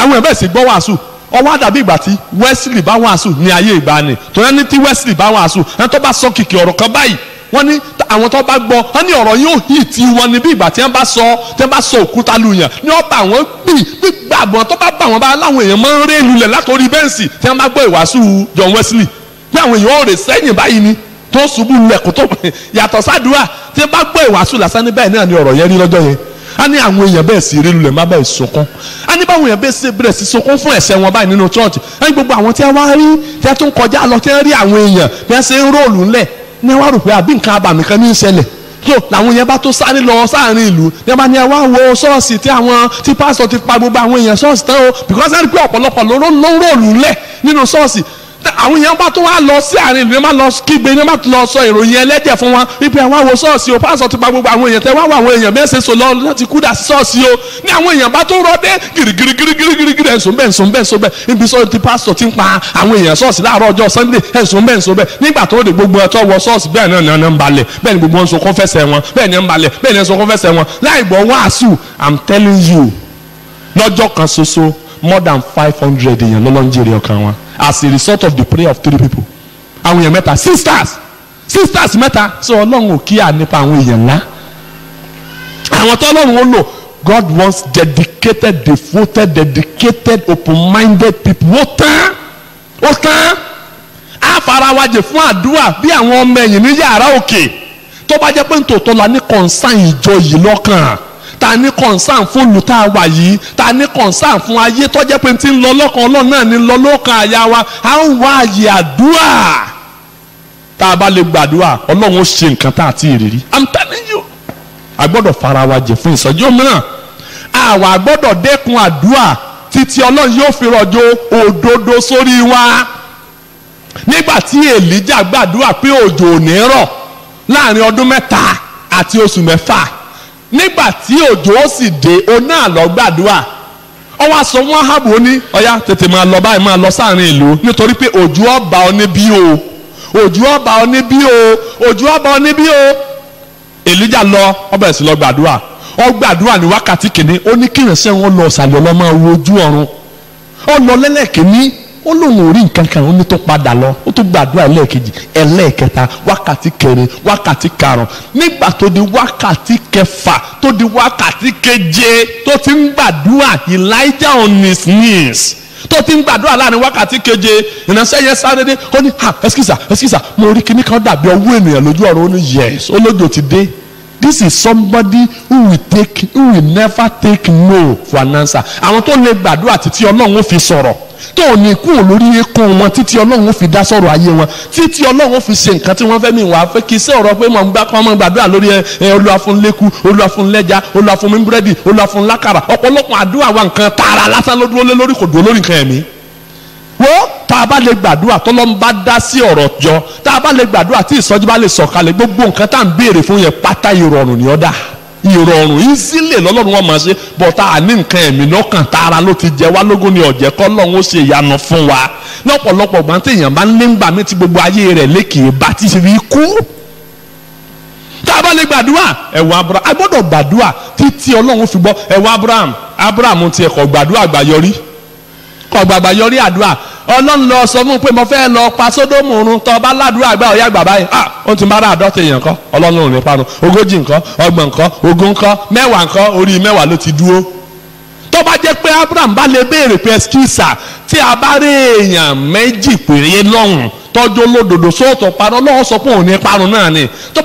àwọn ẹ̀bẹ̀ sì gbọ́ wàásù ọwọ́ àdàbí ìgbà tí Wesley bá wàásù ní ayé ìgbàanì tó yẹn ní tí Wesley bá wàásù ẹni tó bá sọ kìkì ọ̀rọ̀ kan báyìí wọ́n ní àwọn tó bá gbọ́ wọ́n ní ọ̀rọ̀ yóò hì tí wọ́n ní bí ìgbà tí wọ́n bá sọ òkúta lu yàn ní ọba àwọn gbàgbọ́n tó bá bá wọn bá láwọn èèyàn máa ń ré lulẹ̀ látòrí bẹ́ǹsì tí wọ́n bá gbọ́ ìwàásù John Wesley bí àwọn èèyàn ò rè sẹ́yìn báyìí ni tó ṣubú lẹ̀kùn tó yàtọ̀ sádùúrà tí wọ́n bá gbọ́ ìwàásù lásán ní bẹ́ẹ̀ náà ni ọ̀rọ̀ yẹn rí lọ́jọ́ yẹn a ní àwọn èèyàn bẹ́ẹ̀ sì rí lulẹ̀ má bẹ́ẹ̀ sunkún a ní báwọn èèyàn bẹ́ẹ̀ sì bẹ̀rẹ̀ sí sunkún fún ẹ̀ṣẹ̀ wọn báyìí nínú chọ́ọ̀chì a ní gbogbo àwọn tí wọ́n wá rí tí wọ́n tún kọjá lọ tí wọ́n rí àwọn èèyàn bí wọ́n ṣe ń róòlù ńlẹ̀ ní wọ́n rò pé àbí nǹkan abàmì kan ní í ṣẹlẹ̀ tó làwọn yẹn bá tó sáré lọ sáàrin ìlú ní wọ́n bá ní ẹ wá wo ṣọ́ọ̀ṣì tí pásítọ̀ ti pa gbogbo àwọn èèyàn ṣọ́ọ̀ṣì tán o because ẹ rí pé ọ̀pọ̀lọpọ̀ ló ń róòlù ńlẹ̀ nínú ṣọ́ọ̀ṣì àwọn èèyàn bá tó wá lọ sí àárín ìlú ní wọ́n lọ kígbe ní wọ́n lọ sọ ìròyìn ẹlẹ́jẹ̀ fún wọn wípé àwọn wo ṣọ́ọ̀ṣì o pásítọ̀ ti pa gbogbo àwọn èèyàn tẹ wá wọ àwọn èèyàn mẹ́sẹ̀ sọ lọ láti kú dà sí ṣọ́ọ̀ṣì o ní àwọn èèyàn bá tó rọdé gírígírígírígírí ẹ̀sùn bẹ́ẹ̀ níbi sọ ti pásítọ̀ ti ń pa àwọn èèyàn ṣọ́ọ̀ṣì láàárọ̀ ọjọ́ Sunday ẹ̀sùn bẹ́ẹ̀ nígbà tó de gbogbo ẹ̀tọ́ wọ ṣọ́ọ̀ṣì bẹ́ẹ̀ náà ni wọ́n ń balẹ̀ bẹ́ẹ̀ ni gbogbo wọn sọ kó fẹsẹ̀ wọn bẹ́ẹ̀ ni wọ́n ń balẹ̀ bẹ́ẹ̀ ni wọ́n sọ kó fẹsẹ̀ wọn láì gbọ́ wàásù I'm telling you lọ́jọ́ kan ṣoṣo more than 500 èèyàn lọ́lọ́ ń jèrè ọkàn wọn as a result of the prayer of 3 people àwọn èèyàn mẹ́ta sisters mẹ́ta sọ ọlọ́run ò kíyà nípa àwọn èèyàn ńlá àwọn tó ọlọ́run ó lò God wants dedicated open-minded people ó tán á fara wájẹ fún àdúrà bí àwọn ọmọ ẹ̀yìn ní yàrá òkè tó bá jẹ́ pé nítòótọ́ la ní concern ìjọ yìí lọ́kàn ta ní concern fún olùtá wa yìí ta ní concern fún ayé tó jẹ́ pé ti ń lọ lọ́kàn ọlọ́run náà ní lọ lọ́kàn àyà wa à ń wá àyè àdúrà tá a bá lè gbàdúrà ọlọ́run ó ṣe nǹkan tá a ti rírí I'm telling you a gbọ́dọ̀ fara wa jẹ fún ìsọjí mìíràn àwa gbọ́dọ̀ dẹ́kun àdúrà títí ọlọ́run yóò fi rọ̀jò òdodo sórí wa nígbà tí Èlíjà gbàdúrà pé òjò ò ní rọ̀ láàrin ọdún 3 àti oṣù 6 nígbà tí òjò ó sì dé o náà lọ gbàdúrà ọ wá sọ wọn Áhábù ó ní ọyá tètè máa lọ báyìí máa lọ sáàrin ìlú nítorí pé òjò ọba ọ níbí o òjò ọba ọ níbí o òjò ọba ọ níbí o Èlíjà lọ ó bẹ̀rẹ̀ sí lọ gbàdúrà ó gbàdúrà ní wákàtí kìíní ó ní kí ìrìnsẹ̀ wọn lọ ṣàlẹ̀ ọlọ́mọ wo ojú ọ̀run ó lọ lẹ́lẹ́kìíní ó lóun ò rí nǹkan kan ó ní tó padà lọ ó tó gbàdúrà ẹlẹ́ẹ̀kejì ẹlẹ́ẹ̀kẹta wákàtí kẹrin wákàtí karùn nígbà tó di wákàtí kẹfà tó di wákàtí keje tó ti ń gbàdúrà Elijah on his knees tó ti ń gbàdúrà láàrin wákàtí keje ìránṣẹ́ yẹn sáré dé ó ní ẹskísà mo rí kíní kan dàbí ọwọ́ ènìyàn lójú ọ̀run ó ní yes olójó ti dé. This is somebody who will never take no for an answer. Àwọn tó lè gbàdúrà títí Ọlọ́run ó fi sọ̀rọ̀ tó ò ní kú olórí ekun wọn títí Ọlọ́run ó fi dá sọ̀rọ̀ ayé wọn títí Ọlọ́run ó fi ṣe nǹkan tí wọ́n fẹ́ mi wá fẹ́ kí iṣẹ́ ọ̀rọ̀ pé mọ̀ ń gbá kọ́ mọ́ gbàdúrà lórí Olúwa fún lẹ́kù Olúwa fún lẹ́ja Olúwa fún mi búrẹ́dì Olúwa fún lákàrà ọ̀pọ̀lọpọ̀ àdúrà wa nǹkan tààrà lásán ló dúró lé lórí kò dúró lórí nǹkan ẹ̀mí. Wo tá a bá lè gbàdúrà tọ́lọ́run bá dá sí ọ̀rọ̀ jọ tá a bá lè gbàdúrà tí ìsọjí bá lè sọ̀kalẹ̀ gbogbo nǹkan tá à ń béèrè fún yẹn pátá ìrọ̀rùn ni ọ́ dà ìrọ̀rùn ìsílẹ̀ lọ́lọ́run wọn máa ṣe bọ́tà àní nǹkan ẹ̀mí lọ́kàn tààrà ló ti jẹ wá lógún ní ọ̀jẹ̀ kọ́ lọ́run ó ṣe ìyanu fún wa lọ́pọ̀lọpọ̀ gbọ́n tí èèyàn bá ń lé ń gbà mí tí gbogbo ayé rẹ̀ lékè bá ti rí kú tá a bá lè gbàdúrà ẹ̀wọ̀n Abraham a gbọ́dọ̀ gbàdúrà títí Ọlọ́run fi gbọ́ ẹ̀wọ̀n Abraham ti ẹ̀kọ́ gbàdúrà àgbàyọrí àdúrà Ọlọ́run lọ sọ fún pé mo fẹ́ lọ pa Sódómù run tó bá ládùúrà àgbà ọ̀yá àgbà báyìí ó ti máa rà 100 èèyàn kọ́ Ọlọ́run ò ní parun 40 nǹkan 30 nǹkan 20 nǹkan 10 nǹkan orí 10 ló ti dúró. Tó bá jẹ́ pé Abraham bá lè béèrè pé ẹsikísà tí a bá rí èèyàn méjì péré lọ́hùn tọ́jú olódodo sóòtọ̀ parọ́ lọ́wọ́ sọ pé òun ní parun náà ni tó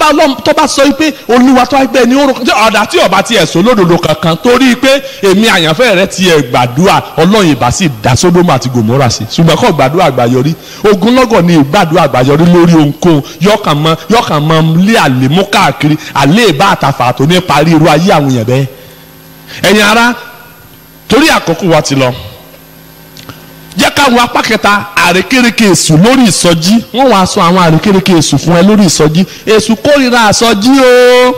bá sọ pé olúwa tó ẹgbẹ́ ní orúkọ ọ̀dà tí ọba ti ẹ̀sọ́ olódodo kankan torí pé èmi àyànfẹ́ rẹ ti ẹ̀ gbàdúrà Ọlọ́run ìbá sì dá Sódómù àti Gòmórà sí ṣùgbọ́n kò gbàdúrà àgbáyọrí ogunlọ́gọ̀ ni ìgbàdúrà àgbáyọrí lórí ohunkóhun yọkàn mọ́ lé àlémú káàkiri àléébá àtàfà tó ní parí irú ayé àwọn èèyàn bẹ́ẹ̀. Ẹ̀yin ará torí àkókò wa ti lọ jẹ́ káwọn apá kẹta àrékérekè èṣù lórí ìsọjí wọ́n wàá sọ àwọn àrékérekè èṣù fún ẹ lórí ìsọjí. Èṣù kórìíra àsọjí o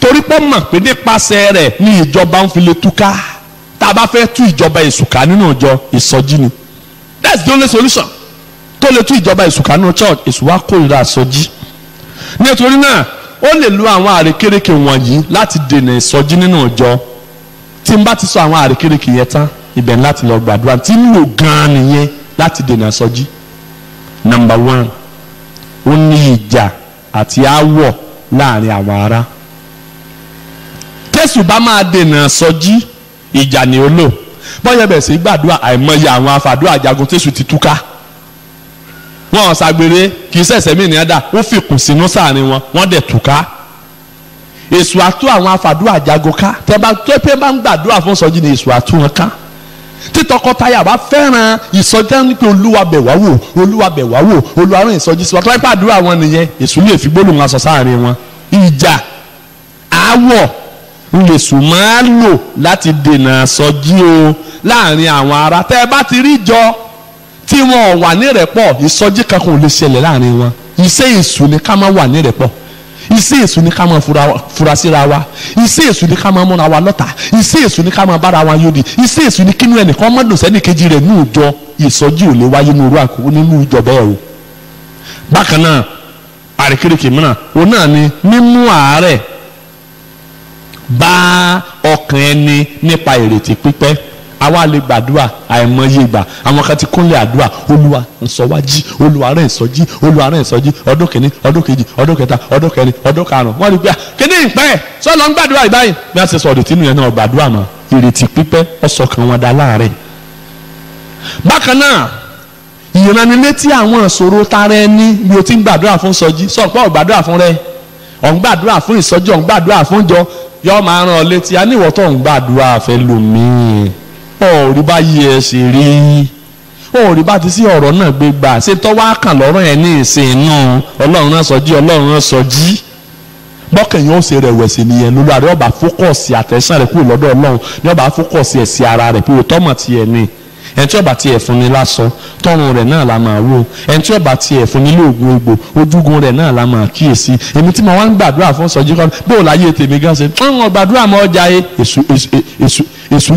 torí pọ́ mọ̀ pé nípasẹ̀ rẹ̀ ní ìjọba ń fi lè túká tá a bá fẹ́ tú ìjọba èṣù ká nínú ìjọ ìsọjí ni that's the only solution tó lè tú ìjọba èṣù ká nínú church. Èṣù wá kórìíra àsọjí nítorí náà ó lè lo àwọn àrékérekè wọ̀nyí láti dènà ìsọjí nínú ìjọ. Tí n bá ti sọ àwọn àrékérekè yẹn tán ibẹ̀ láti lọ gbàdúrà tí ń lò gan-an nìyẹn láti dènà sọjí. Number 1 ó ní ìjà àti aáwọ̀ láàrin àwọn ará. Tẹ́sù bá máa dènà sọjí ìjà ni ó lò bọ́yẹ̀ bẹ̀ sí gbàdúrà àìmọye àwọn afàdúrà jagun Tẹ́sù ti túká. Wọ́n ṣàgbèrè kì í ṣẹ̀ṣẹ̀ mí nìyẹn dà ó fìkùn sínú sáàrin wọn wọ́n dẹ̀ túká. Èṣù àtú àwọn afàdúrà jagun ká tẹ́ bá ń gbàdúrà fún sọjí ni èṣù àtú wọn ká. Tí tọkọtaya bá fẹ́ràn ìsọjí ní pé olúwa bẹ̀ wá wò olúwa bẹ̀ wá wò olúwa rán ìsọjí sí wa tó bá pàdúrà wọn nìyẹn èṣù lè fi gbólóhùn aṣọ sáàrin wọn. Ìjà àwọ̀ lèṣù máa lò láti dènà sọjí o láàrin àwọn ará. Tẹ́ ẹ bá ti rí jọ tí wọn ò wà ní ìrẹ́pọ̀ ìsọjí kankan ò lè ṣẹlẹ̀ láàrin wọn. Iṣẹ́ èṣù ni ká máa wà ní ìrẹ́pọ̀. Iṣẹ́ èṣù ni ká máa fura síra wa. Iṣẹ́ èṣù ni ká máa múra wa lọ́tà. Iṣẹ́ èṣù ni ká máa bára wa yóò di. Iṣẹ́ èṣù ni kínú ẹnìkan mọ́dún sẹ́ni kejì rẹ̀ ní ìjọ ìsọjí ò lè wáyé nínú àkókò nínú ìjọ bẹ́ẹ̀ o. Bákan náà àrékérekè mìíràn òun náà ni mímú àárẹ̀ bá ọkàn ẹni nípa ìrètí pípẹ́. Àwa lè gbàdúrà àìmọye ìgbà àwọn kan ti kúnlẹ̀ àdúrà olúwa nsọwájí olúwa rẹ̀ ìsọjí olúwa rẹ̀ ìsọjí ọdún kìíní ọdún kejì ọdún kẹta ọdún kẹrin ọdún karùn-ún wọ́n rí pé kíní ìpẹ́ sọ́nà ń gbàdúrà ìbáyìí bí wọ́n ti sọ ọ̀dẹ̀ tínú yẹn náà gbàdúrà mọ́ ìrètí pípẹ́ ọ̀sọ̀kan wọn dá láàárẹ̀. Bákan náà ìránnilétí àwọn ìṣòro tara ẹni bí o ti ń gbàdúrà fún ìsọjí sọ̀pọ̀ gbàdúrà fún rẹ ọ̀ ń gbàdúrà fún ìsọjí ọ̀ ń gbàdúrà fún ìjọ yọ máa rán ọ létí a níwọ̀ tó ń gbàdúrà fẹ́ lòmíì ọ̀rí bá yí ẹ ṣe rí ọ̀rí bá ti sí ọ̀rọ̀ náà gbé gbà ṣe tọ́wọ́ àkàn lọ́rọ̀ ẹ̀ ní ìsìn inú Ọlọ́run náà sọjí Ọlọ́run náà sọjí bọ́kàn yẹn ó ṣe rẹ̀wẹ̀sì nìyẹn lórí àrẹ ọba fókọ̀sì àtẹ̀sán rẹ̀ kúrò lọ́dọ̀ Ọlọ́run ní ọba fókọ̀sì ẹ̀ sí ara rẹ̀ pé òótọ́ mọ̀ tiẹ̀ ní ẹni tí ọba tiẹ̀ fún ni lásán tọrùn rẹ̀ náà la máa wò ẹni tí ọba tiẹ̀ fún ni lóògùn egbò ojúgun rẹ̀ náà la máa kíyèsí èmi tí mo wá ń gbàdúrà fún sọjí kan bó o láyé tèmi gan ṣe ń gbàdúrà mọ́ ọjà yẹ èṣù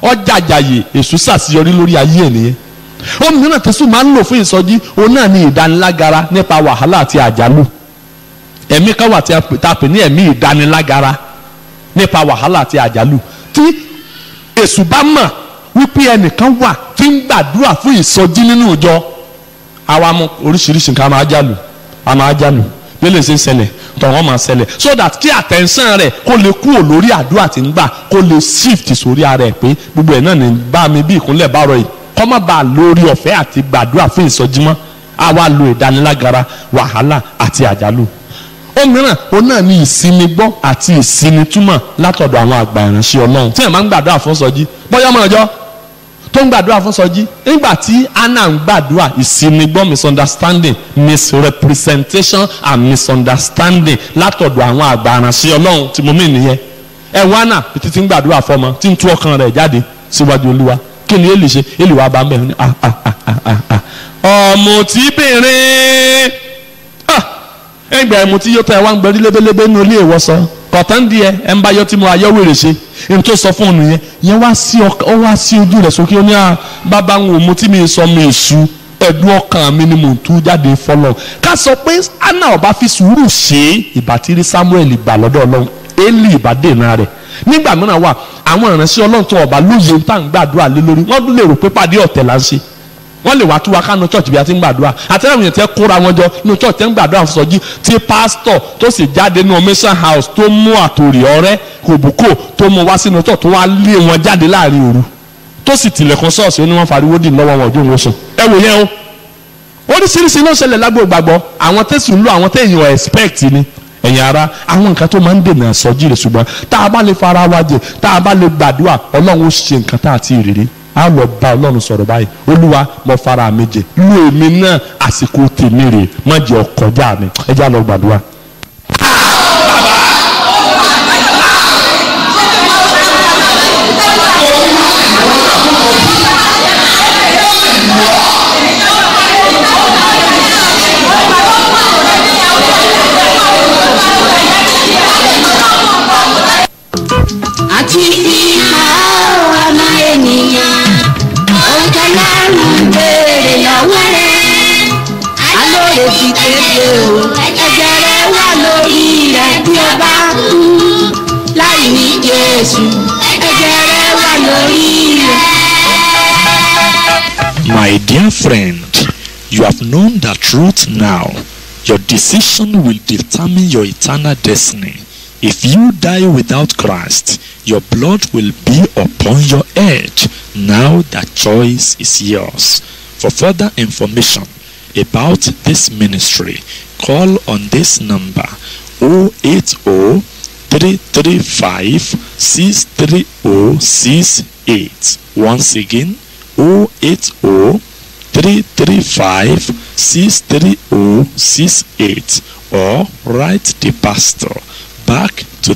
ọjàjàyè èṣù ṣàṣeyọrí lórí ayé ẹ̀ nìyẹn. Ó mìíràn tẹ́sù máa ń lò fún ìsọjí òun náà ní ìdánilágara nípa wàhálà àti àjálù. Ẹ̀mí kan wà tí a pè ní ẹ̀mí ìdánilágara nípa wàhálà àti àjálù. Tí èṣù bá mọ̀ wípé ẹnìkan wà tí ń gbàdúrà fún ìsọjí nínú ìjọ àwa mú oríṣiríṣi nǹkan a máa jálù bí lè ṣe ń ṣẹlẹ̀ tọ̀wọ́n máa ṣẹlẹ̀ so that kí attention rẹ̀ kó lè kúrò lórí àdúrà tí ń gbà kó lè shift sórí ara ẹ̀ pé gbogbo ẹ̀ náà ní bá mi bí ìkúnlẹ̀ bá rọ yìí kọ́ má bàa lórí ọ̀fẹ́ àti gbàdúrà fún ìsọjí mọ́ àwa lo ìdánilágara wàhálà àti àjálù. Ó mìíràn ó náà ní ìsinmi gbọ́ àti ìsinmi túmọ̀ látọ̀dọ̀ àwọn àgbà ìránṣẹ́ Ọlọ́run tí ẹ̀ máa ń gbàdúrà fún ìsọjí bọ́yá ọmọ ìjọ tó ń gbàdúrà fún sọjí nígbà tí Anna ń gbàdúrà ìsinmi gbọ́ misunderstanding misrepresentation and misunderstanding látọ̀dọ̀ àwọn àgbà ìránṣẹ́ Ọlọ́run tí mo mí nìyẹn ẹ wá náà títí ń gbàdúrà fọmọ tí ń tú ọkàn rẹ̀ jáde síwájú Olúwa kí ni Élì ṣe Élì wá bá mẹ́rin ọ̀mùtíbìnrin ẹgbẹ́ ẹ̀mùtí yóò tẹ ẹ wá ń gbẹ́rí lébélébé nínú ilé ìwòsàn kọ̀tán díẹ̀ ẹ̀ ń bá yọ tí mo ayọ́wèrè ṣe n tó sọ fún un nìyẹn yẹn wá sí ojú rẹ̀ sókè ó ní bàbá ń wò mo tí mi sọ mi èṣù ẹ̀dùn ọkàn mi ni mò ń tú jáde fọlọ́ ká sọ pé Anna ọba fi sùúrù ṣe ìbátírí Samuel gbà lọ́dọ̀ Ọlọ́run Élì ìbádẹ́nà rẹ̀ nígbà mìíràn wà àwọn ìránṣẹ́ Ọlọ́run tó ọba lóye tá à ń gbàdúrà lé lórí wọ́n lè rò pé pàdé ọ̀tẹ̀ là ń ṣe wọ́n lè wá tú wa kánú church bí a ti ń gbàdúrà àtẹ̀wọ̀n yẹn tẹ́ kóra wọn jọ nínú church tẹ́ ń gbàdúrà fún sọ́jí tí pastor tó sì jáde nínú mission house tó mú àtòrí ọ̀rẹ́ kòbókò tó mú wá sínú church tó wá lé wọn jáde láàrin òru tó sì tilẹ̀kùn ṣọ́ọ̀ṣì ó ní wọ́n fariwo dì lọ́wọ́ wọn ojú òun sùn ẹ wò yẹn o oríṣiríṣi ló ń ṣẹlẹ̀ lágbo gbàgbọ́ àwọn tẹ̀sùn ń lò àwọn tẹ̀yìn expect ni ẹ̀yin ara àwọn nǹkan tó máa ń dènà sọ́jí rẹ̀ ṣùgbọ́n tá a bá lè fara wa jẹ tá a bá lè gbàdúrà ọlọ́run ó ṣe nǹkan tá a ti rírí a lọ bá ọlọ́run sọ̀rọ̀ báyìí olúwa mo fara mi jẹ lu èmi náà àsìkò tèmi rè má jẹ́ ọkọjá mi ẹ já lọ gbàdúrà. àti ìhà ọmọ ènìyàn ọ̀gá lárùn béèrè lọ́wọ́ rẹ̀ alóore fi kéde o ẹ̀jẹ̀ rẹ̀ wà lórí rẹ̀ bí ó bá kú láì ní Jésù ẹ̀jẹ̀ rẹ̀ wà lórí rẹ̀. My dear friend, you have known the truth now. Your decision will determine your eternal destiny. If you die without Christ, your blood will be upon your head. Now the choice is yours. For further information about this ministry, call on this number 080 335 63068. Once again, 080 335 63068, or write the pastor back to